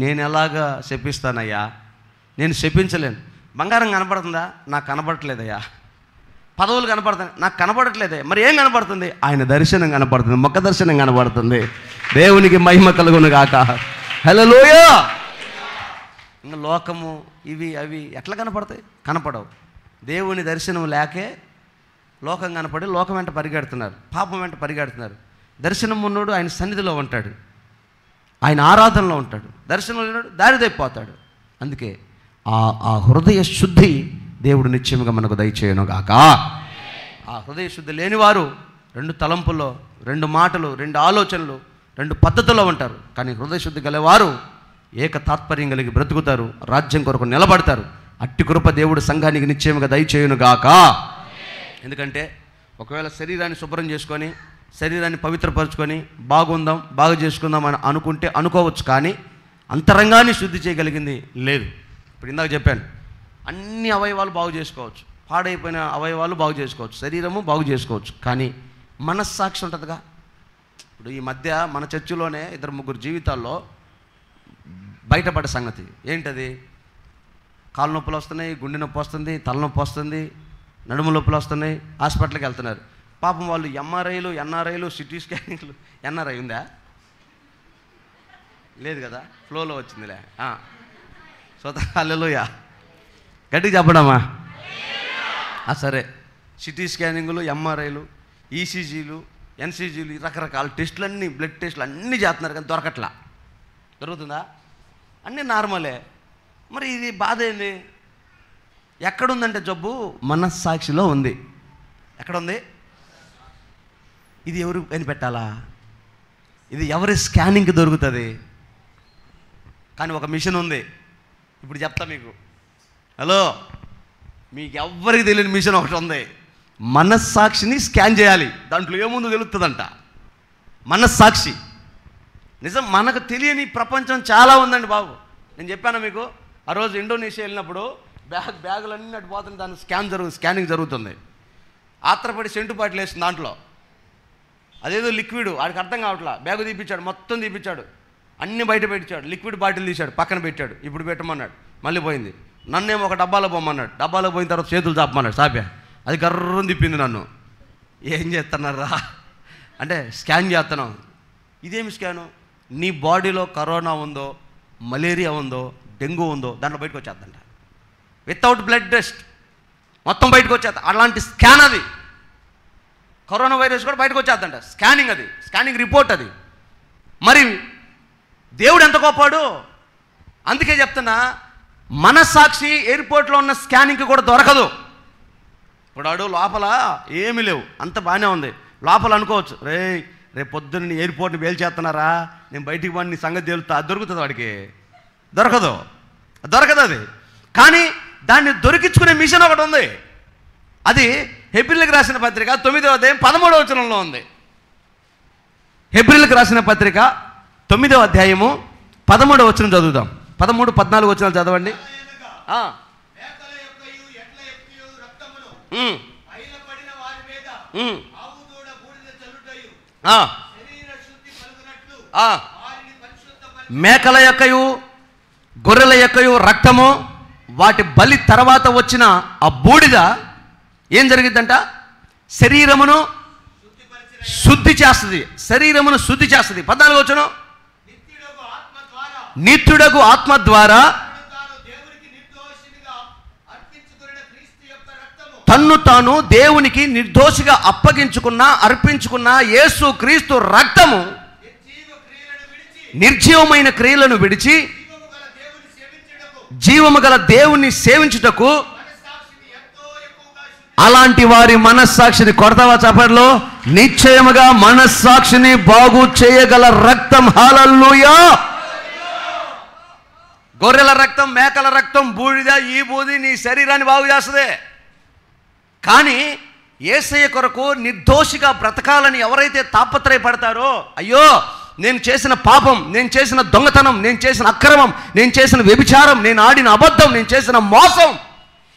నేను ఎలాగా శపిస్తానయ్యా? నేను శపించలేను. బంగారం కనపడుతుందా? నాకు కనపడట్లేదయ్యా. పదవులు కనపడుతుంది, నాకు కనపడట్లేదే. మరి ఏం కనపడుతుంది? ఆయన దర్శనం కనపడుతుంది, ముఖ దర్శనం కనపడుతుంది. దేవునికి మహిమ కలుగును గాక. హల్లెలూయా. ఇంకా లోకము ఇవి అవి ఎట్లా కనపడతాయి? కనపడవు. దేవుని దర్శనం లేకే లోకం కనపడి లోకం వెంట పరిగెడుతున్నారు, పాపం వెంట పరిగెడుతున్నారు. దర్శనం ఉన్నోడు ఆయన సన్నిధిలో ఉంటాడు, ఆయన ఆరాధనలో ఉంటాడు. దర్శనం లేనాడు దారి తప్పిపోతాడు. అందుకే ఆ హృదయ శుద్ధి దేవుడు నిశ్చయముగా మనకు దయచేయను గాక. ఆ హృదయ శుద్ధి లేనివారు 2 తలంపుల్లో, 2 మాటలు, 2 ఆలోచనలు, 2 పద్ధతుల్లో ఉంటారు. కానీ హృదయ శుద్ధి గలవారు ఏక తాత్పర్యం కలిగి బ్రతుకుతారు, రాజ్యం కొరకు నిలబడతారు. అట్టి కృప దేవుడు సంఘానికి నిశ్చయముగా దయచేయును గాక. ఎందుకంటే ఒకవేళ శరీరాన్ని శుభ్రం చేసుకొని, శరీరాన్ని పవిత్రపరచుకొని బాగుందాం, బాగు చేసుకుందాం అని అనుకోవచ్చు. కానీ అంతరంగాన్ని శుద్ధి చేయగలిగింది లేదు. ఇప్పుడు ఇందాక చెప్పాను, అన్ని అవయవాలు బాగు చేసుకోవచ్చు, పాడైపోయిన అవయవాలు బాగు చేసుకోవచ్చు, శరీరము బాగు చేసుకోవచ్చు. కానీ మనస్సాక్షి ఉంటుందిగా. ఇప్పుడు ఈ మధ్య మన చర్చిలోనే 2-3 జీవితాల్లో బయటపడ్డ సంగతి ఏంటది? కాళ్ళ నొప్పులు వస్తున్నాయి, గుండె నొప్పి వస్తుంది, తలనొప్పి వస్తుంది, నడుము నొప్పులు వస్తున్నాయి, హాస్పిటల్కి వెళ్తున్నారు. పాపం వాళ్ళు ఎంఆర్ఐలు, ఎన్ఆర్ఐలు, సిటీ స్కానింగ్లు. ఎన్ఆర్ఐ ఉందా? లేదు కదా, ఫ్లోలో వచ్చిందిలే. హల్లెలూయా. గట్టిగా చెప్పడమ్మా. సరే, సిటీ స్కానింగ్లు, ఎంఆర్ఐలు, ఈసీజీలు, ఎన్సీజీలు, రకరకాల టెస్టులన్నీ, బ్లడ్ టెస్టులు అన్నీ చేస్తున్నారు కానీ దొరకట్లా. దొరుకుతుందా? అన్నీ నార్మలే. మరి ఇది బాధ ఏంది? ఎక్కడుందంటే జబ్బు మనస్సాక్షిలో ఉంది. ఎక్కడుంది? ఇది ఎవరు కనిపెట్టాలా? ఇది ఎవరి స్కానింగ్కి దొరుకుతుంది? కానీ ఒక మిషన్ ఉంది, ఇప్పుడు చెప్తా మీకు. హలో, మీకు ఎవ్వరికి తెలియని మిషన్ ఒకటి ఉంది. మనస్సాక్షిని స్కాన్ చేయాలి. దాంట్లో ఏముందో తెలుస్తుందంట. మనస్సాక్షి. నిజం, మనకు తెలియని ప్రపంచం చాలా ఉందండి బాబు. నేను చెప్పాను మీకు, ఆ రోజు ఇండోనేషియా వెళ్ళినప్పుడు బ్యాగులన్నీ అటు పోతుంది, దాని స్కానింగ్ జరుగుతుంది. ఆత్రపడి సెంటు బాటిల్ వేస్తుంది దాంట్లో, అదేదో లిక్విడ్, వాడికి అర్థం కావట్లా. బ్యాగు తీపిచ్చాడు, మొత్తం తీపిచ్చాడు, అన్నీ బయట పెట్టించాడు. లిక్విడ్ బాటిల్ తీశాడు, పక్కన పెట్టాడు. ఇప్పుడు పెట్టమన్నాడు, మళ్ళీ పోయింది. నన్నేమో ఒక డబ్బాలో పోమన్నాడు. డబ్బాలో పోయిన తర్వాత చేతులు చాపమన్నాడు. సాపా, అది గర్రం తిప్పింది నన్ను. ఏం చేస్తున్నారా అంటే స్కాన్ చేస్తున్నాం. ఇదేమి స్కాను? నీ బాడీలో కరోనా ఉందో, మలేరియా ఉందో, డెంగ్యూ ఉందో దాంట్లో బయటకు వచ్చేద్దంట. వితౌట్ బ్లడ్ టెస్ట్ మొత్తం బయటకు వచ్చేద్దాం. అలాంటి స్కాన్ అది. కరోనా వైరస్ కూడా బయటకు వచ్చేద్దంట. స్కానింగ్ అది, స్కానింగ్ రిపోర్ట్ అది. మరి దేవుడు ఎంత గొప్పాడు. అందుకే చెప్తున్నా, మనస్సాక్షి ఎయిర్పోర్ట్లో ఉన్న స్కానింగ్కి కూడా దొరకదు. ఇప్పుడు ఆడు లోపల ఏమీ లేవు, అంత బాగానే ఉంది. లోపల అనుకోవచ్చు, రేపు పొద్దున్న ఎయిర్పోర్ట్ని వేలు చేస్తున్నారా, నేను బయటికి పోయి నీ సంగతి తేలుతా. అది దొరుకుతుంది వాడికి? దొరకదు అది. కానీ దాన్ని దొరికించుకునే మిషన్ ఒకటి ఉంది. అది హెబ్రీయులకు రాసిన పత్రిక 9వ అధ్యాయం 13వ వచనంలో ఉంది. హెబ్రీయులకు రాసిన పత్రిక 9వ అధ్యాయము 13వ వచనం చదువుదాం. 13, 14 వచనాలు చదవండి. మేకల యొక్కయు గొర్రెల యొక్కయు రక్తము, వాటి బలి తర్వాత వచ్చిన ఆ బూడిద ఏం జరిగిద్దంట? శరీరమును శుద్ధి చేస్తుంది. శరీరమును శుద్ధి చేస్తుంది. 14 వచనం, నిత్యుడగు ఆత్మ ద్వారా తన్ను తాను దేవునికి నిర్దోషిగా అర్పించుకున్న యేసు క్రీస్తు రక్తము నిర్జీవమైన క్రియలను విడిచి జీవము గల దేవుణ్ణి సేవించుటకు, అలాంటి వారి మనస్సాక్షిని, కొడతావా చప్పట్లో, నిశ్చయముగా మనస్సాక్షిని బాగు చేయగల రక్తం. హల్లెలూయా. గొర్రెల రక్తం, మేకల రక్తం, బూడిద, ఈ బూది నీ శరీరాన్ని బాగు చేస్తుంది. కానీ యేసయ్య కొరకు నిర్దోషిగా బ్రతకాలని ఎవరైతే తాపత్రయపడతారో, అయ్యో నేను చేసిన పాపం, నేను చేసిన దొంగతనం, నేను చేసిన అక్రమం, నేను చేసిన వ్యభిచారం, నేను ఆడిన అబద్ధం, నేను చేసిన మోసం,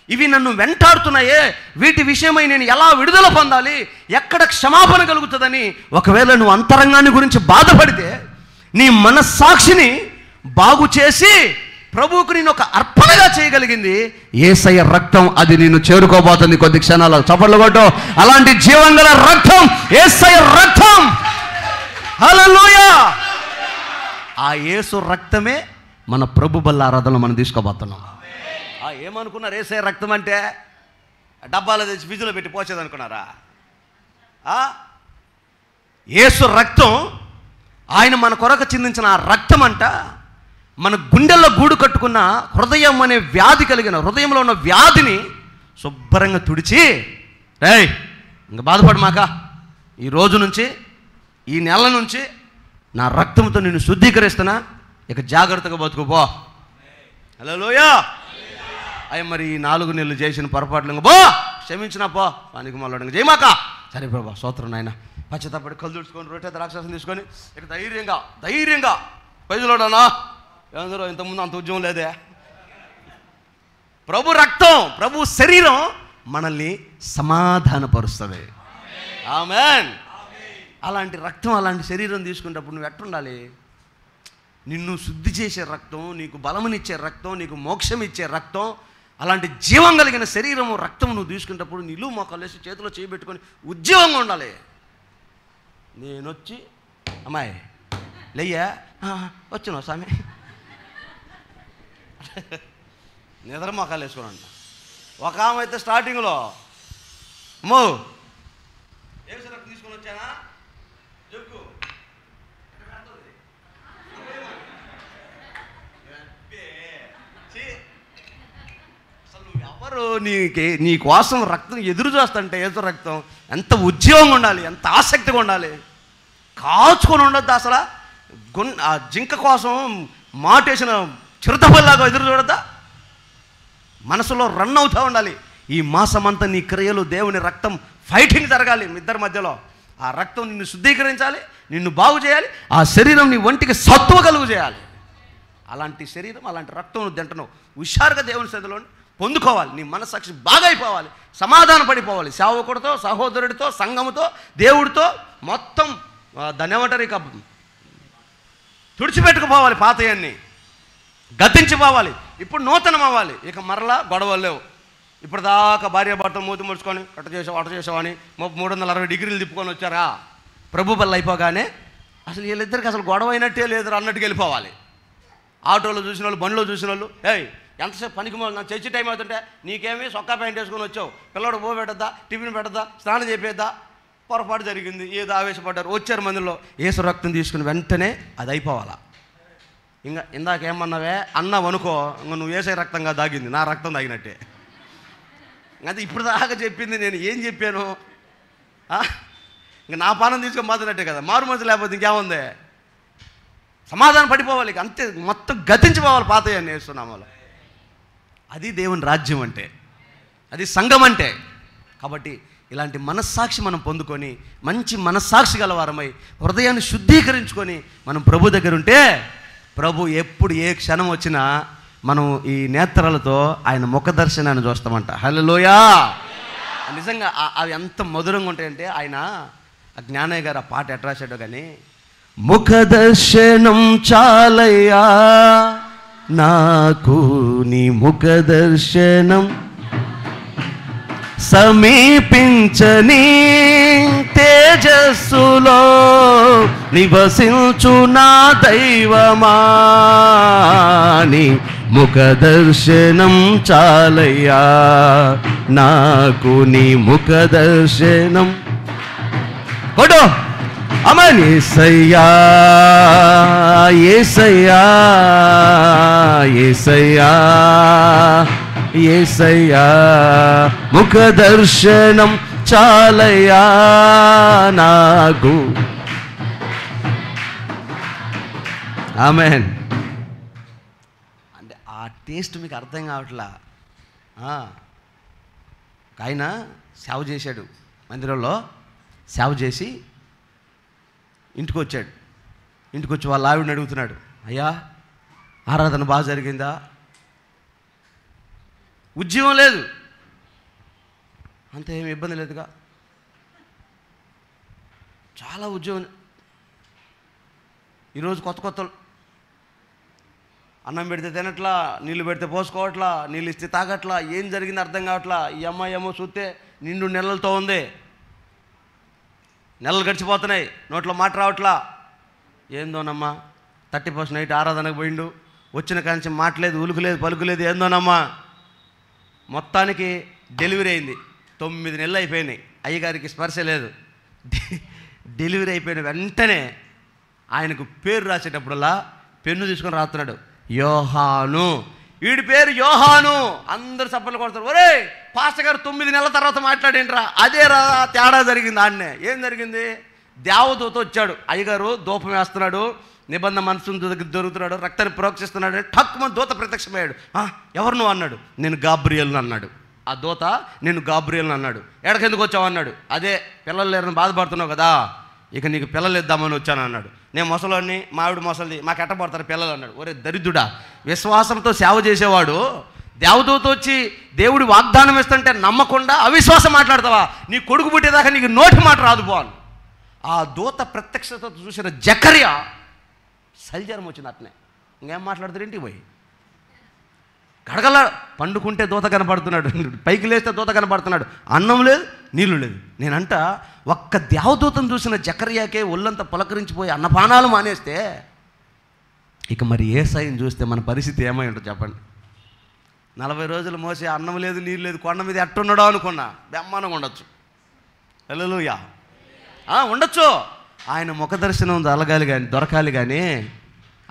ఇవి నన్ను వెంటాడుతున్నాయే, వీటి విషయమై నేను ఎలా విడుదల పొందాలి, ఎక్కడ క్షమాపణ కలుగుతుందని ఒకవేళ నువ్వు అంతరంగాన్ని గురించి బాధపడితే, నీ మనస్సాక్షిని బాగు చేసి ప్రభువుకు నేను ఒక అర్పణగా చేయగలిగింది యేసయ్య రక్తం. అది నిన్ను చేరుకోబోతుంది కొద్ది క్షణాలు. చప్పట్లు కొట్టు. అలాంటి జీవం గల రక్తం యేసయ్య రక్తం. హల్లెలూయా. ఆ యేసు రక్తమే మన ప్రభు బల్ల ఆరాధనలో మనం తీసుకోబోతున్నాం. ఏమనుకున్నారు? యేసయ్య రక్తం అంటే డబ్బాలో తెచ్చి ఫ్రిడ్జ్లో పెట్టి పోసేది అనుకున్నారా? యేసు రక్తం, ఆయన మన కొరకు చిందించిన ఆ రక్తం అంట మన గుండెల్లో గూడు కట్టుకున్న హృదయం అనే వ్యాధి కలిగిన, హృదయంలో ఉన్న వ్యాధిని శుభ్రంగా తుడిచి, ఇంకా బాధపడమాక, ఈ రోజు నుంచి, ఈ నెల నుంచి నా రక్తంతో నిన్ను శుద్ధీకరిస్తున్నా, ఇక జాగ్రత్తగా బతుకుపో. హల్లెలూయా. అయ్య మరి ఈ 4 నెలలు చేసిన పొరపాట్లు బో క్షమించినా పో, వానికి మళ్ళీ చేయమాక. సరే ప్రభా, స్తోత్రం నాయన. పశ్చాత్తాపడి కళ్ళు తుడుచుకొని రొట్టె ద్రాక్షారసం తీసుకొని ఇక ధైర్యంగా పైజులోడనా, ఏందరో ఇంతకుముందు అంత ఉద్యమం లేదే. ప్రభు రక్తం, ప్రభు శరీరం మనల్ని సమాధానపరుస్తుంది. ఆమేన్. అలాంటి రక్తం, అలాంటి శరీరం తీసుకునేటప్పుడు నువ్వు ఎట్టుండాలి? నిన్ను శుద్ధి చేసే రక్తం, నీకు బలమునిచ్చే రక్తం, నీకు మోక్షం ఇచ్చే రక్తం, అలాంటి జీవం కలిగిన శరీరము రక్తం నువ్వు తీసుకునేటప్పుడు నిలువు మోకాలు వేసి చేతిలో చేయబెట్టుకొని ఉద్యోగంగా ఉండాలి. నేనొచ్చి అమ్మాయి లేయ్యా వచ్చినావు స్వామి, నిద్ర మోకాలు వేసుకోనంట. ఒక ఆమె అయితే స్టార్టింగ్లో అమ్మో ఏం సార్ తీసుకొని వచ్చానా చెప్పు, అసలు నువ్వు ఎవరు? నీ కోసం రక్తం ఎదురు చూస్తుంటే ఏదో రక్తం ఎంత ఉద్యోగంగా ఉండాలి, ఎంత ఆసక్తిగా ఉండాలి, కాచుకొని ఉండొద్దు. అసలు ఆ జింక కోసం మాటేసిన చిరుతపల్లాగా ఎదురు చూడద్దా? మనసులో రన్ అవుతూ ఉండాలి. ఈ మాసమంతా నీ క్రియలు దేవుని రక్తం ఫైటింగ్ జరగాలి మీ ఇద్దరి మధ్యలో. ఆ రక్తం నిన్ను శుద్ధీకరించాలి, నిన్ను బాగు చేయాలి, ఆ శరీరం నీ ఒంటికి సత్తువ కలుగు చేయాలి. అలాంటి శరీరం, అలాంటి రక్తం నువ్వు తింటున్నావు. హుషారుగా దేవుని సన్నిధిలో పొందుకోవాలి. నీ మనస్సాక్షి బాగా అయిపోవాలి, సమాధాన పడిపోవాలి. సేవకుడితో, సహోదరుడితో, సంఘముతో, దేవుడితో మొత్తం దాన్ని ఏమంటారు, ఇక తుడిచిపెట్టుకుపోవాలి. పాతయన్ని గతించిపోవాలి. ఇప్పుడు నూతనం అవ్వాలి. ఇక మరలా గొడవలు లేవు. ఇప్పుడు దాకా భార్యాభర్తలు మూతి ముడుచుకొని అట చేసావని 360 డిగ్రీలు తిప్పుకొని వచ్చారా? ప్రభు బల్ల అయిపోగానే అసలు వీళ్ళిద్దరికి అసలు గొడవ అయినట్టే లేదు అన్నట్టుకు వెళ్ళిపోవాలి. ఆటోలో చూసిన వాళ్ళు, బండిలో చూసిన వాళ్ళు, ఎంతసేపు పనికి నాకు చర్చి టైం అవుతుంటే నీకేమి సొక్కా ప్యాంట్ వేసుకొని వచ్చావు, పిల్లడు బో పెట్టద్దా, టిఫిన్ పెట్టద్దా, స్నానం చేపేద్దా, పొరపాటు జరిగింది, ఏదో ఆవేశపడ్డారు, వచ్చారు మందిలో, ఏసు రక్తం తీసుకుని వెంటనే అది అయిపోవాలా. ఇంకా ఇందాకేమన్నావే అన్నావు అనుకో, ఇంక నువ్వు ఏసై రక్తంగా దాగింది, నా రక్తం తాగినట్టే. అది ఇప్పుడు దాకా చెప్పింది నేను ఏం చెప్పాను? ఇంక నా పానం తీసుకొని మాత్రనట్టే కదా. మారు మనసు లేకపోతే ఇంకేముంది? సమాధానం పడిపోవాలి. అంతే, మొత్తం గతించిపోవాలి పాతయ్యని వేస్తున్నామలో. అది దేవుని రాజ్యం అంటే, అది సంఘం అంటే. కాబట్టి ఇలాంటి మనస్సాక్షి మనం పొందుకొని మంచి మనస్సాక్షి గలవారమై హృదయాన్ని శుద్ధీకరించుకొని మనం ప్రభు దగ్గర ఉంటే, ప్రభు ఎప్పుడు ఏ క్షణం వచ్చినా మనం ఈ నేత్రాలతో ఆయన ముఖ దర్శనాన్ని చూస్తామంట. హల్లెలూయా. నిజంగా అవి ఎంత మధురంగా ఉంటాయంటే, ఆయన జ్ఞానయ్య గారు ఆ పాట ఎట్లా రాశాడో కానీ, ముఖ దర్శనం చాలయ్యా నాకు, నీ ముఖ దర్శనం సమీపించని తేజస్సులో నివసించు నా దైవమా, నీ ముఖ దర్శనం చాలయ్యా నాకు, నీ ముఖ దర్శనం. కొడు అమన్. యేసయ్యా యేసయ్యా యేసయ్యా యేసయ్యా ముఖ దర్శనం చాలయ్యా నాకు. ఆమేన్. అంటే ఆ టేస్ట్ మీకు అర్థం కావట్లా. ఆయన సేవ చేశాడు, మందిరంలో సేవ చేసి ఇంటికి వచ్చాడు. ఇంటికి వచ్చి వాళ్ళ ఆవిడని అడుగుతున్నాడు, అయ్యా ఆరాధన బాగా జరిగిందా? ఉద్యోగం లేదు, అంత ఏమి ఇబ్బంది లేదుగా, చాలా ఉద్యోగం. ఈరోజు కొత్త అన్నం పెడితే తినట్లా, నీళ్ళు పెడితే పోసుకోవట్లా, నీళ్ళు ఇస్తే తాగట్లా, ఏం జరిగింది అర్థం కావట్లా. ఈ అమ్మాయి ఏమో చూస్తే నిండు నెలలతో ఉంది, నెలలు గడిచిపోతున్నాయి, నోట్లో మాట రావట్లా. ఏందోనమ్మా 31 నైట్ ఆరాధనకు పోయిండు, వచ్చిన కాంచి మాటలేదు, ఉలుకులేదు, పలుకులేదు, ఏందోనమ్మా. మొత్తానికి డెలివరీ అయింది. 9 నెలలు అయిపోయినాయి, అయ్యగారికి స్పర్శ లేదు. డెలివరీ అయిపోయిన వెంటనే ఆయనకు పేరు రాసేటప్పుడల్లా పెన్ను తీసుకొని రాస్తున్నాడు, యోహాను. వీడి పేరు యోహాను. అందరు చప్పట్లు కొడతారు. ఒరే పాస్టర్ గారు 9 నెలల తర్వాత మాట్లాడేంట్రా? అదే రా తేడా జరిగింది. ఆడనే ఏం జరిగింది? దేవదూత వచ్చాడు, అయ్యగారు ధూపం వేస్తున్నాడు, నిబంధన మనసు దగ్గర దొరుకుతున్నాడు, రక్తాన్ని ప్రోక్షిస్తున్నాడు. ఠక్కుమని దూత ప్రత్యక్షమయ్యాడు. ఎవరు నువ్వు అన్నాడు. నేను గాబ్రియేల్ని అన్నాడు. ఆ దూత నేను గాబ్రియేల్ని అన్నాడు. ఎక్కడికెందుకు వచ్చావు అన్నాడు. అదే పిల్లలు లేరని బాధపడుతున్నావు కదా, ఇక నీకు పిల్లలు ఇద్దామని వచ్చాను అన్నాడు. నేను మొసలోని, మా ఆవిడ మొసలిది, మాకు ఎట్టబడతారు పిల్లలు అన్నాడు. ఒరే దరిద్రుడా, విశ్వాసంతో సేవ చేసేవాడు దేవదూత వచ్చి దేవుడి వాగ్దానం ఇస్తుంటే నమ్మకుండా అవిశ్వాసం మాట్లాడతావా? నీ కొడుకు పుట్టేదాకా నీకు నోటి మాట రాదు పోను. ఆ దూత ప్రత్యక్షత చూసిన జకర్యా సల్జరం వచ్చింది. అట్నే ఇంకేం మాట్లాడుతారు, ఇంటికి పోయి గడగల పండుకుంటే దూత కనపడుతున్నాడు, పైకి లేస్తే దూత కనపడుతున్నాడు, అన్నం లేదు, నీళ్ళు లేదు. నేనంట ఒక్క దేవదూతను చూసిన జకర్యాకే ఒళ్ళంతా పులకరించిపోయి అన్నపానాలు మానేస్తే ఇక మరి యేసయ్యను చూస్తే మన పరిస్థితి ఏమై ఉంటుంది చెప్పండి. 40 రోజులు మోసే అన్నం లేదు, నీళ్ళు లేదు, కొండ మీద ఎట్టున్నాడో అనుకున్నా, బ్రహ్మాండంగా ఉండొచ్చు. హల్లెలూయా. ఉండొచ్చు. ఆయన ముఖ దర్శనం దొరకాలి కానీ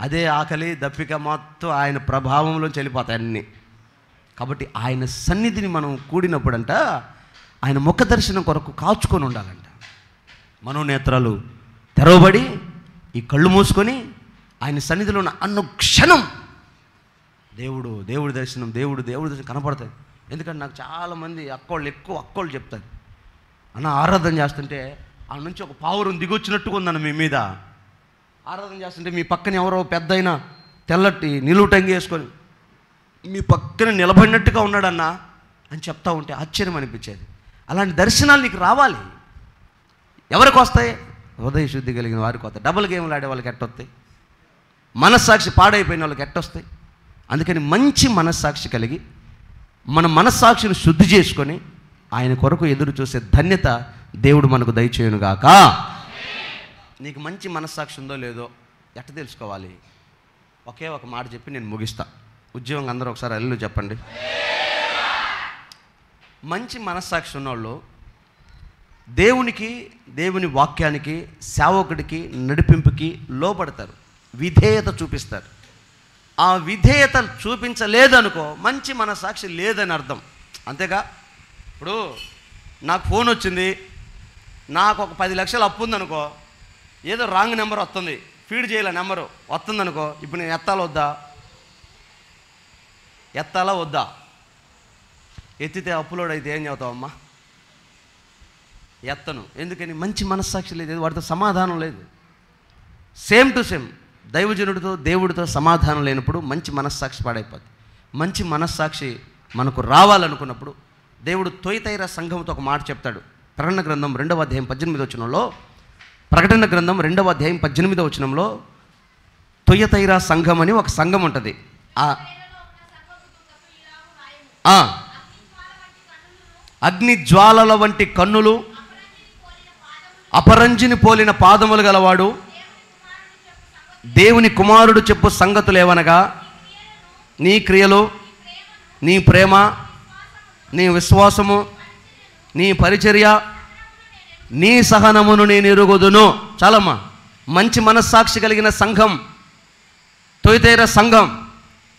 అదే ఆకలి దప్పిక మొత్తం ఆయన ప్రభావంలో వెళ్ళిపోతాయి అన్నీ. కాబట్టి ఆయన సన్నిధిని మనం కూడినప్పుడంట ఆయన ముఖ దర్శనం కొరకు కాచుకొని ఉండాలంట. మనోనేత్రాలు తెరవబడి ఈ కళ్ళు మూసుకొని ఆయన సన్నిధిలో ఉన్న అనుక్షణం దేవుడి దర్శనం దేవుడి దర్శనం కనపడతాయి. ఎందుకంటే నాకు చాలామంది అక్కోళ్ళు చెప్తారు, అన్న ఆరాధన చేస్తుంటే ఆ నుంచి ఒక పావురం దిగొచ్చినట్టుగా ఉందన్న మీ మీద. ఆరాధన చేస్తుంటే మీ పక్కన ఎవరో పెద్దయినా తెల్లటి నిలువుటంగి వేసుకొని మీ పక్కన నిలబడినట్టుగా ఉన్నాడన్నా అని చెప్తా ఉంటే ఆశ్చర్యం అనిపించేది. అలాంటి దర్శనాలు నీకు రావాలి. ఎవరికి వస్తాయి? హృదయ శుద్ధి కలిగిన వారికి వస్తాయి. డబుల్ గేమ్లు ఆడే వాళ్ళకి ఎట్టొస్తాయి? మనస్సాక్షి పాడైపోయిన వాళ్ళకి ఎట్టొస్తాయి? అందుకని మంచి మనస్సాక్షి కలిగి మన మనస్సాక్షిని శుద్ధి చేసుకొని ఆయన కొరకు ఎదురు చూసే ధన్యత దేవుడు మనకు దయచేయునుగాక. నీకు మంచి మనస్సాక్షి ఉందో లేదో ఎట్ట తెలుసుకోవాలి? ఒకే ఒక మాట చెప్పి నేను ముగిస్తా. ఉద్యోగం అందరూ ఒకసారి అల్లు చెప్పండి. మంచి మనస్సాక్షి ఉన్నవాళ్ళు దేవుని వాక్యానికి, సేవకుడికి, నడిపింపుకి లోపడతారు, విధేయత చూపిస్తారు. ఆ విధేయత చూపించలేదనుకో మంచి మనస్సాక్షి లేదని అర్థం. అంతేగా? ఇప్పుడు నాకు ఫోన్ వచ్చింది, నాకు ఒక 10 లక్షలు అప్పు ఉందనుకో, ఏదో రాంగ్ నెంబర్ వస్తుంది, ఫీడ్ చేయాల నెంబరు వస్తుందనుకో, ఇప్పుడు నేను ఎత్తాలా వద్దా? ఎత్తితే అప్లోడ్ అయితే ఏం చెబుతావమ్మా? ఎత్తను. ఎందుకని? మంచి మనస్సాక్షి లేదు, వాడితో సమాధానం లేదు. సేమ్ టు సేమ్ దైవజనుడితో దేవుడితో సమాధానం లేనప్పుడు మంచి మనస్సాక్షి పాడైపోద్ది. మంచి మనస్సాక్షి మనకు రావాలనుకున్నప్పుడు దేవుడు తొయతైర సంఘంతో ఒక మాట చెప్తాడు. ప్రకటన గ్రంథం 2వ అధ్యాయం 18వ వచనంలో, ప్రకటన గ్రంథం 2వ అధ్యాయం 18వ వచనంలో తొయతైర సంఘం అని ఒక సంఘం ఉంటుంది. అగ్ని జ్వాలల వంటి కన్నులు, అపరంజిని పోలిన పాదములు గలవాడు, దేవుని కుమారుడు చెప్పు సంగతులు ఏవనగా నీ క్రియలు, నీ ప్రేమ, నీ విశ్వాసము, నీ పరిచర్య, నీ సహనమును నేను ఎరుగుదును. చాలమ్మా. మంచి మనస్సాక్షి కలిగిన సంఘం తొయతైర సంఘం.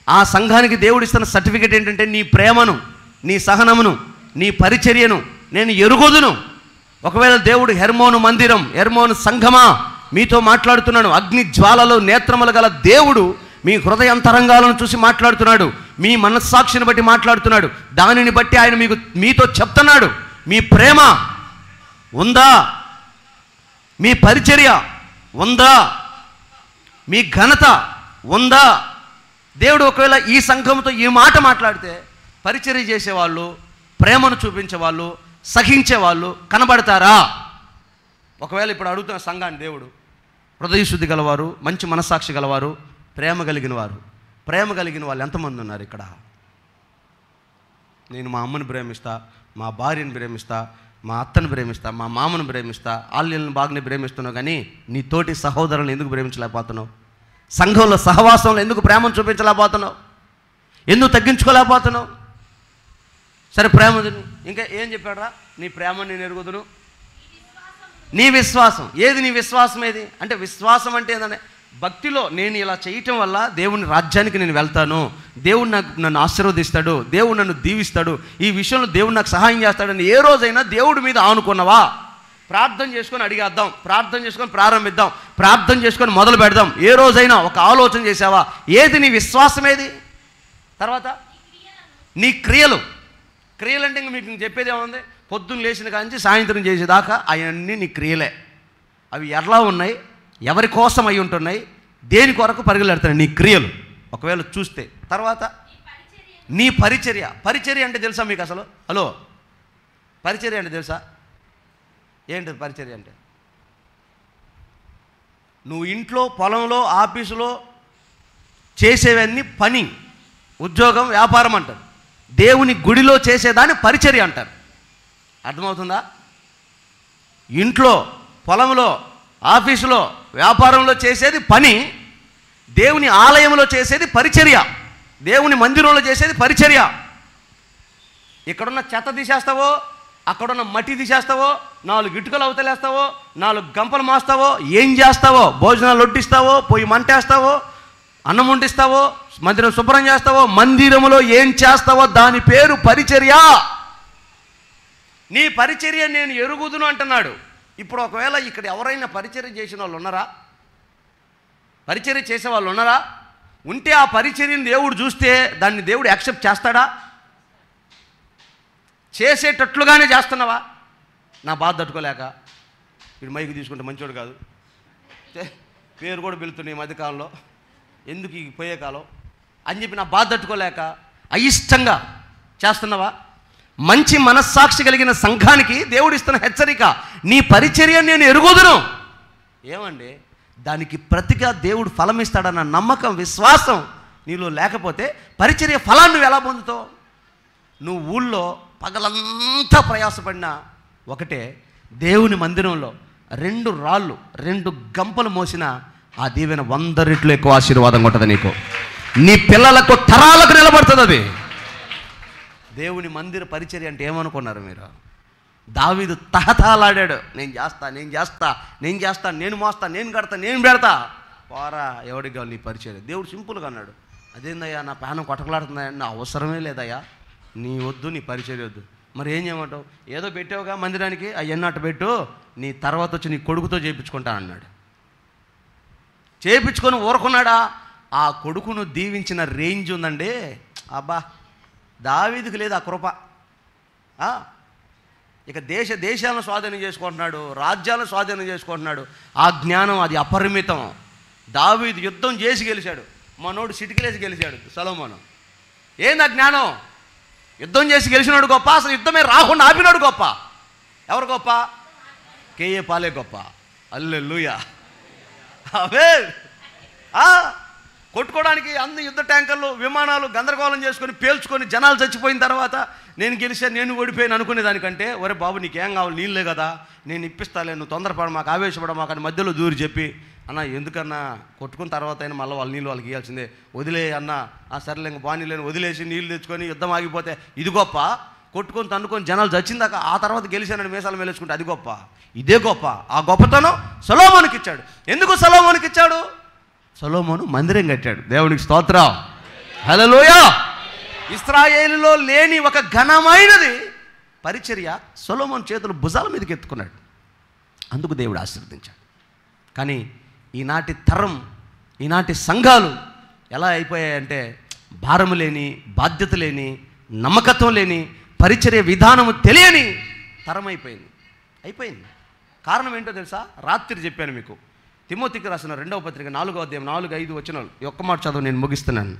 ఆ సంఘానికి దేవుడు ఇస్తున్న సర్టిఫికెట్ ఏంటంటే నీ ప్రేమను, నీ సహనమును, నీ పరిచర్యను నేను ఎరుగుదును. ఒకవేళ దేవుడు హెర్మోను సంఘమా మీతో మాట్లాడుతున్నాడు. అగ్ని జ్వాలలో నేత్రములు గల దేవుడు మీ హృదయాంతరంగాలను చూసి మాట్లాడుతున్నాడు. మీ మనస్సాక్షిని బట్టి మాట్లాడుతున్నాడు. దానిని బట్టి ఆయన మీతో చెప్తున్నాడు. మీ ప్రేమ ఉందా? మీ పరిచర్య ఉందా? మీ ఘనత ఉందా? దేవుడు ఒకవేళ ఈ సంఘంతో ఈ మాట మాట్లాడితే పరిచర్య చేసేవాళ్ళు, ప్రేమను చూపించేవాళ్ళు, సహించేవాళ్ళు కనబడతారా? ఒకవేళ ఇప్పుడు అడుగుతున్న సంఘాన్ని దేవుడు హృదయశుద్ధి గలవారు, మంచి మనస్సాక్షి గలవారు, ప్రేమ కలిగిన వాళ్ళు ఎంతమంది ఉన్నారు ఇక్కడ? నేను మా అమ్మని ప్రేమిస్తా, మా భార్యను ప్రేమిస్తా, మా అత్తను ప్రేమిస్తా, మా మామను ప్రేమిస్తా, ఆళ్ళని బాగానే ప్రేమిస్తున్నావు, కానీ నీ తోటి సహోదరులను ఎందుకు ప్రేమించలేకపోతున్నావు? సంఘంలో సహవాసంలో ఎందుకు ప్రేమను చూపించలేకపోతున్నావు? ఎందుకు తగ్గించుకోలేకపోతున్నావు? సరే ప్రేమ, ఇంకా ఏం చెప్పాడురా? నీ ప్రేమను నేను ఎరుగుదును, నీ విశ్వాసం. ఏది నీ విశ్వాసం? ఏది అంటే విశ్వాసం అంటే ఏంటంటే భక్తిలో నేను ఇలా చేయటం వల్ల దేవుని రాజ్యానికి నేను వెళ్తాను, దేవుడు నన్ను ఆశీర్వదిస్తాడు, దేవుడు నన్ను దీవిస్తాడు, ఈ విషయంలో దేవుడు నాకు సహాయం చేస్తాడని ఏ రోజైనా దేవుడి మీద ఆనుకున్నావా? ప్రార్థన చేసుకొని అడిగేద్దాం, ప్రార్థన చేసుకొని ప్రారంభిద్దాం, ప్రార్థన చేసుకొని మొదలు పెడదాం. ఏ రోజైనా ఒక ఆలోచన చేసావా? ఏది నీ విశ్వాసం? ఏది? తర్వాత నీ క్రియలు అంటే ఇంక మీకు చెప్పేది ఏముంది? పొద్దున్న లేచిన కాంచి సాయంత్రం చేసేదాకా అవన్నీ నీ క్రియలే. అవి ఎలా ఉన్నాయి? ఎవరి కోసం అయి ఉంటున్నాయి? దేని కొరకు పరుగులెడుతున్నాయి నీ క్రియలు ఒకవేళ చూస్తే. తర్వాత నీ పరిచర్య అంటే తెలుసా మీకు? అసలు హలో, పరిచర్య అంటే తెలుసా? ఏంటి పరిచర్య అంటే? నువ్వు ఇంట్లో, పొలంలో, ఆఫీసులో చేసేవన్నీ పని, ఉద్యోగం, వ్యాపారం అంటారు. దేవుని గుడిలో చేసేదాన్ని పరిచర్య అంటారు. అర్థమవుతుందా? ఇంట్లో, పొలంలో, ఆఫీసులో, వ్యాపారంలో చేసేది పని, దేవుని ఆలయంలో చేసేది పరిచర్య, దేవుని మందిరంలో చేసేది పరిచర్య. ఇక్కడున్న చెత్త తీసేస్తావో, అక్కడున్న మట్టి తీసేస్తావో, 4 ఇటుకలు అవతలేస్తావో, 4 గంపలు మోస్తావో, ఏం చేస్తావో? భోజనాలు వడ్డిస్తావో, పొయ్యి మంటేస్తావో, అన్నం వండిస్తావో, మందిరం శుభ్రం చేస్తావో, మందిరంలో ఏం చేస్తావో దాని పేరు పరిచర్య. నీ పరిచర్య నేను ఎరుగుదును అంటున్నాడు. ఇప్పుడు ఒకవేళ ఇక్కడ ఎవరైనా పరిచర్య చేసిన వాళ్ళు ఉన్నారా? పరిచర్య చేసే వాళ్ళు ఉన్నారా? ఉంటే ఆ పరిచర్యను దేవుడు చూస్తే దాన్ని దేవుడు యాక్సెప్ట్ చేస్తాడా? చేసేటట్లుగానే చేస్తున్నావా? నా బాధ తట్టుకోలేక వీడు మైకి తీసుకుంటే మంచోడు కాదు, పేరు కూడా పిలుతున్నాయి ఈ మధ్యకాలంలో, ఎందుకు ఈ పోయే కాలం అని చెప్పి నా బాధ తట్టుకోలేక అయిష్టంగా చేస్తున్నావా? మంచి మనస్సాక్షి కలిగిన సంఘానికి దేవుడు ఇస్తున్న హెచ్చరిక, నీ పరిచర్యను నేను ఎరుగుదును. ఏమండి, దానికి ప్రతిగా దేవుడు ఫలం ఇస్తాడన్న నమ్మకం, విశ్వాసం నీలో లేకపోతే పరిచర్య ఫలాన్ని నువ్వు ఎలా పొందుతావు? నువ్వు ఊళ్ళో పగలంతా ప్రయాసపడినా ఒకటే, దేవుని మందిరంలో 2 రాళ్ళు 2 గంపలు మోసిన ఆ దీవెన 100 రెట్లు ఎక్కువ ఆశీర్వాదం ఉంటుంది నీకు. నీ పిల్లలకు తరాలకు నిలబడుతుంది అది. దేవుని మందిర పరిచర్య అంటే ఏమనుకున్నారు మీరు? దావీదు తహతహలాడాడు, నేను చేస్తా, నేను చేస్తా, నేను చేస్తా, నేను మోస్తా, నేను కడతా, నేను పెడతా. పోరా, ఎవడికి కావాలి నీ పరిచర్య? దేవుడు సింపుల్గా అన్నాడు, అదేందయ్యా నా ప్రాణం కొట్టకలాడుతుందయ్యా, నా అవసరమే లేదయ్యా, నీ వద్దు, నీ పరిచర్య వద్దు. మరి ఏం చేయమంటావు? ఏదో పెట్టావుగా మందిరానికి, అవన్నీ అట్టు పెట్టు, నీ తర్వాత వచ్చి నీ కొడుకుతో చేయించుకుంటా అన్నాడు. చేయించుకొని ఊరుకున్నాడా? ఆ కొడుకును దీవించిన రేంజ్ ఉందండి. అబ్బా, దావీదుకు లేదు ఆ కృప. ఇక దేశాలను స్వాధీనం చేసుకుంటున్నాడు, రాజ్యాలను స్వాధీనం చేసుకుంటున్నాడు. ఆ జ్ఞానం అది అపరిమితం. దావీదు యుద్ధం చేసి గెలిచాడు, మనోడు సిటికిలేసి గెలిచాడు సొలొమోను. ఏంది ఆ జ్ఞానం? యుద్ధం చేసి గెలిచినాడు గొప్ప, అసలు యుద్ధమే రాకుండా ఆపినాడు గొప్ప. ఎవరు గొప్ప? కేఏ పాలే గొప్ప. హల్లెలూయా. అవే కొట్టుకోవడానికి అన్ని యుద్ధ ట్యాంకర్లు, విమానాలు గందరగోళం చేసుకొని పేల్చుకొని జనాలు చచ్చిపోయిన తర్వాత నేను గెలిచాను, నేను ఓడిపోయాను అనుకునే దానికంటే, ఒరే బాబు నీకేం కావాలి, నీళ్ళే కదా, నేను ఇప్పిస్తాలే, నువ్వు తొందరపడ మాకు, ఆవేశపడ మాకు అని మధ్యలో దూరి చెప్పి, అన్న ఎందుకన్నా కొట్టుకున్న తర్వాత అయినా మళ్ళీ వాళ్ళ నీళ్ళు వాళ్ళకి ఇవ్వాల్సిందే, వదిలే అన్న, ఆ సరేలే ఇంక బాణీలేని వదిలేసి నీళ్ళు తెచ్చుకొని యుద్ధం ఆగిపోతే ఇది గొప్ప. కొట్టుకొని తన్నుకొని జనాలు చచ్చిందాక ఆ తర్వాత గెలిచానని మీసాలు మేలేసుకుంటే అది గొప్ప. ఇదే గొప్ప. ఆ గొప్పతనం సొలొమోనుకి ఇచ్చాడు. ఎందుకు సొలొమోనుకి ఇచ్చాడు? సొలొమోను మందిరం కట్టాడు. దేవునికి స్తోత్రం, హల్లెలూయా. ఇశ్రాయేలులో లేని ఒక ఘనమైనది పరిచర్య సొలొమోను చేతులు భుజాల మీదకి ఎత్తుకున్నాడు. అందుకు దేవుడు ఆశీర్వదించాడు. కానీ ఈనాటి తరం, ఈనాటి సంఘాలు ఎలా అయిపోయాయంటే, భారము లేని, బాధ్యత లేని, నమ్మకత్వం లేని, పరిచర్య విధానము తెలియని తరం అయిపోయింది. కారణం ఏంటో తెలుసా? రాత్రి చెప్పాను మీకు. తిమోతికి రాసిన 2వ పత్రిక 4వ అధ్యాయం 4-5 వచనాలు. ఈ ఒక్క మాట చదువు, నేను ముగిస్తున్నాను.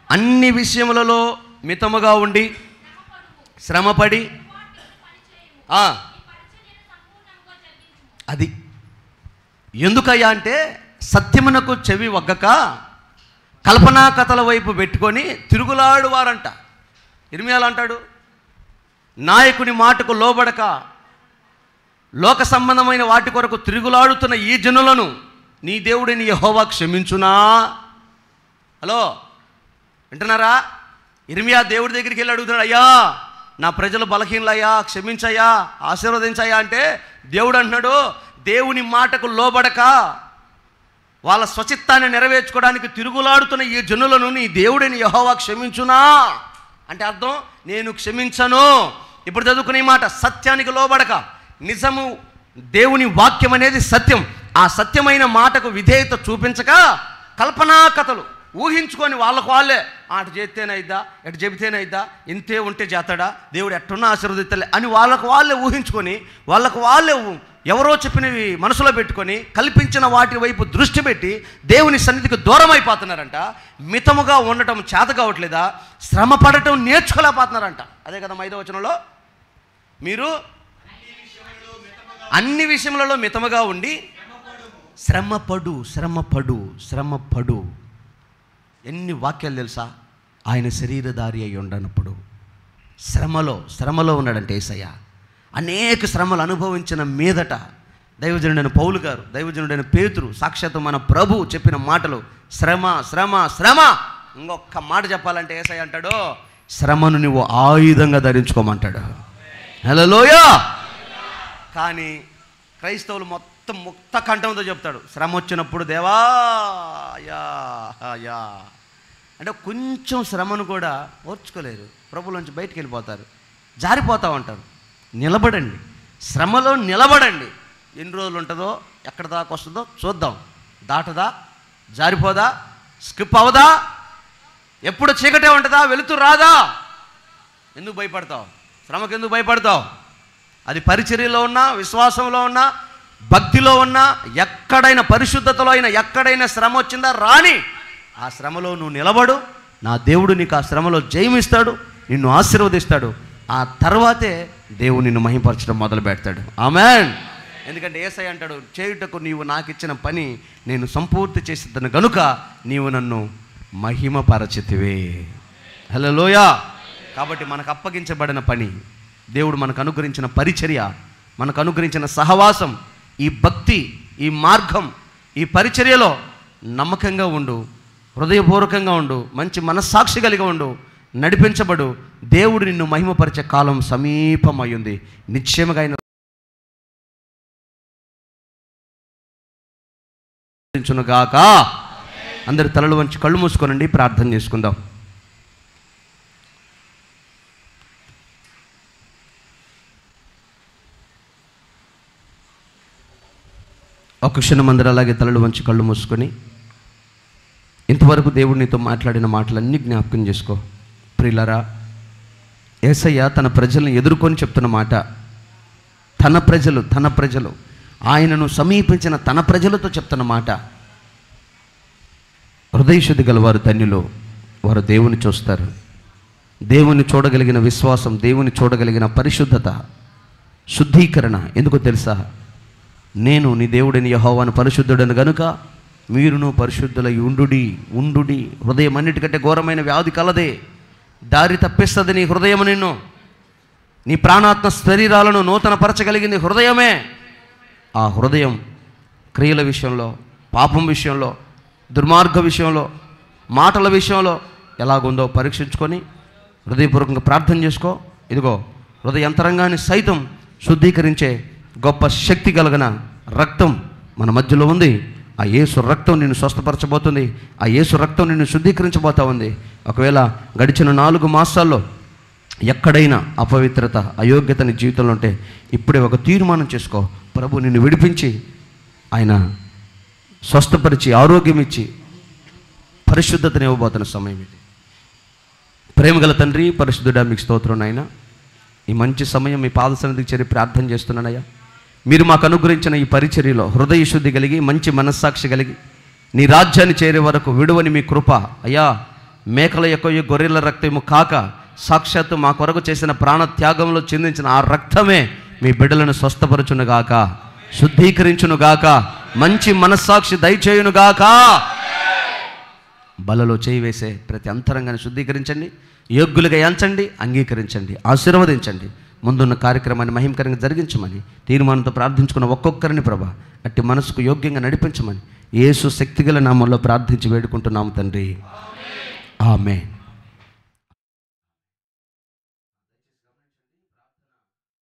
అన్ని విషయములలో మితముగా ఉండి శ్రమపడి అది ఎందుకయ్యా అంటే, సత్యమునకు చెవి వగ్గక కల్పనా కథల వైపు పెట్టుకొని తిరుగులాడువారంట. ఇర్మియాలు అంటాడు, నాయకుని మాటకు లోబడక లోక సంబంధమైన వాటి కొరకు తిరుగులాడుతున్న ఈ జనులను నీ దేవుడిని యెహోవా క్షమించునా? హలో, వింటున్నారా? ఇర్మియా దేవుడి దగ్గరికి వెళ్ళి అడుగుతున్నాడు, అయ్యా నా ప్రజలు బలహీనలయ్యా, క్షమించయ్యా, ఆశీర్వదించయ్యా అంటే దేవుడు అంటున్నాడు, దేవుని మాటకు లోబడక వాళ్ళ స్వచిత్తాన్ని నెరవేర్చుకోవడానికి తిరుగులాడుతున్న ఈ జనులను నీ దేవుడిని యెహోవా క్షమించునా అంటే అర్థం, నేను క్షమించను. ఇప్పుడు చదువుకునే మాట, సత్యానికి లోబడక, నిజము దేవుని వాక్యం అనేది సత్యం, ఆ సత్యమైన మాటకు విధేయత చూపించక కల్పనా కథలు ఊహించుకొని వాళ్ళకు వాళ్ళే అటు చేస్తేనైద్దా, ఎటు చెబితేనైద్దా, ఇంతే ఉంటే చేస్తాడా, దేవుడు ఎట్టున్నా ఆశీర్వదిస్తలే అని వాళ్ళకు వాళ్ళే ఊహించుకొని, వాళ్ళకు వాళ్ళే ఎవరో చెప్పినవి మనసులో పెట్టుకొని కల్పించిన వాటి వైపు దృష్టి పెట్టి దేవుని సన్నిధికి దూరం అయిపోతున్నారంట. మితముగా ఉండటం చేత కావట్లేదా? శ్రమ పడటం నేర్చుకోలేకపోతున్నారంట. అదే కదా 5వ వచనంలో, మీరు అన్ని విషయములలో మితముగా ఉండి శ్రమపడు. ఎన్ని వాక్యాలు తెలుసా? ఆయన శరీరధారి అయి ఉండనప్పుడు శ్రమలో ఉన్నాడంటే యేసయ్య. అనేక శ్రమలు అనుభవించిన మీదట దైవజనుడైన పౌలు గారు, దైవజనుడైన పేతురు, సాక్షాత్తు మన ప్రభువు చెప్పిన మాటలు, శ్రమ. ఇంకొక మాట చెప్పాలంటే యేసయ్య అంటాడు, శ్రమను నువ్వు ఆయుధంగా ధరించుకోమంటాడు. హల్లెలూయా. కానీ క్రైస్తవులు మొత్తం ముక్త కంఠంతో చెప్తాడు, శ్రమ వచ్చినప్పుడు దేవా యా అంటే కొంచెం శ్రమను కూడా ఓర్చుకోలేరు, ప్రభులోంచి బయటికి వెళ్ళిపోతారు, జారిపోతూ ఉంటారు. నిలబడండి, శ్రమలో నిలబడండి. ఎన్ని రోజులు ఉంటుందో, ఎక్కడ దాకా వస్తుందో చూద్దాం. దాటదా, జారిపోదా, స్కిప్ అవదా, ఎప్పుడు చీకటే ఉంటుందా, వెలుతురు రాదా? ఎందుకు భయపడతావు? శ్రమకు ఎందుకు భయపడతావు? అది పరిచర్యలో ఉన్నా, విశ్వాసంలో ఉన్నా, భక్తిలో ఉన్నా, ఎక్కడైనా పరిశుద్ధతలో అయినా ఎక్కడైనా శ్రమ వచ్చిందా రాని, ఆ శ్రమలో నువ్వు నిలబడు. నా దేవుడు నీకు ఆ శ్రమలో జయమిస్తాడు, నిన్ను ఆశీర్వదిస్తాడు. ఆ తర్వాతే దేవుడు నిన్ను మహిమపరచడం మొదలు పెడతాడు. ఆమేన్. ఎందుకంటే యేసయ్య అంటాడు, చేయుటకు నీవు నాకు ఇచ్చిన పని నేను సంపూర్తి చేసిద్దను గనుక నీవు నన్ను మహిమపరచితివే. హల్లెలూయా. కాబట్టి మనకు అప్పగించబడిన పని, దేవుడు మనకు అనుగ్రహించిన పరిచర్య, మనకు అనుగ్రహించిన సహవాసం, ఈ భక్తి, ఈ మార్గం, ఈ పరిచర్యలో నమ్మకంగా ఉండు, హృదయపూర్వకంగా ఉండు, మంచి మనస్సాక్షి కలిగి ఉండు, నడిపించబడు. దేవుడు నిన్ను మహిమపరిచే కాలం సమీపమయ్యింది. నిశ్చయముగా ఆయన గాక. అందరి తలలు వంచి కళ్ళు మూసుకోనండి, ప్రార్థన చేసుకుందాం. ఒక క్షణం అందరూ అలాగే తలలు వంచి కళ్ళు మూసుకొని, ఇంతవరకు దేవుడు నీతో మాట్లాడిన మాటలన్నీ జ్ఞాపకం చేసుకో. ప్రియులారా, యేసయ్య తన ప్రజలను ఎదుర్కొని చెప్తున్న మాట, తన ప్రజలు ఆయనను సమీపించిన తన ప్రజలతో చెప్తున్న మాట. హృదయశుద్ధి గలవారు ధన్యులు, వారు దేవుని చూస్తారు. దేవుని చూడగలిగిన విశ్వాసం, దేవుని చూడగలిగిన పరిశుద్ధత, శుద్ధీకరణ. ఎందుకో తెలుసా? నేను నీ దేవుడిని యెహోవాను పరిశుద్ధుడను గనుక మీరును పరిశుద్ధులై ఉండుడి. హృదయం అన్నిటికంటే ఘోరమైన వ్యాధి కలదే, దారి తప్పిస్తుంది నీ హృదయం. నిన్ను, నీ ప్రాణాత్మ శరీరాలను నూతన పరచగలిగింది హృదయమే. ఆ హృదయం క్రియల విషయంలో, పాపం విషయంలో, దుర్మార్గ విషయంలో, మాటల విషయంలో ఎలాగుందో పరీక్షించుకొని హృదయపూర్వకంగా ప్రార్థన చేసుకో. ఇదిగో హృదయంతరంగాన్ని సైతం శుద్ధీకరించే గొప్ప శక్తి కలిగిన రక్తం మన మధ్యలో ఉంది. ఆ యేసు రక్తం నిన్ను స్వస్థపరచబోతుంది. ఆ యేసు రక్తం నిన్ను శుద్ధీకరించబోతా ఉంది. ఒకవేళ గడిచిన 4 మాసాల్లో ఎక్కడైనా అపవిత్రత, అయోగ్యత నీ జీవితంలో ఉంటే ఇప్పుడే ఒక తీర్మానం చేసుకో. ప్రభు నిన్ను విడిపించి, ఆయన స్వస్థపరిచి, ఆరోగ్యం ఇచ్చి, పరిశుద్ధతను ఇవ్వబోతున్న సమయం ఇది. ప్రేమగల తండ్రి, పరిశుద్ధుడా, మీకు స్తోత్రం నాయన. ఈ మంచి సమయం మీ పాద సన్నిధికి చేరి ప్రార్థన చేస్తున్నానయ్యా. మీరు మాకు అనుగ్రహించిన ఈ పరిచర్యలో హృదయ శుద్ధి కలిగి, మంచి మనస్సాక్షి కలిగి, నీ రాజ్యాన్ని చేరే వరకు విడువని మీ కృప అయ్యా. మేకల యొక్క గొర్రెల రక్తము కాక సాక్షాత్తు మా కొరకు చేసిన ప్రాణ త్యాగంలో చిందించిన ఆ రక్తమే మీ బిడ్డలను స్వస్థపరచునుగాక, శుద్ధీకరించునుగాక, మంచి మనస్సాక్షి దయచేయునుగాక. బలలో చేయి వేసే ప్రతి అంతరంగాన్ని శుద్ధీకరించండి, యోగ్యులుగా ఎంచండి, అంగీకరించండి, ఆశీర్వదించండి. ముందున్న కార్యక్రమాన్ని మహిమకరంగా జరిగించమని తీర్మానంతో ప్రార్థించుకున్న ఒక్కొక్కరిని ప్రభా అట్టి మనసుకు యోగ్యంగా నడిపించమని యేసు శక్తిగల నామంలో ప్రార్థించి వేడుకుంటున్నాము తండ్రి. ఆమేన్.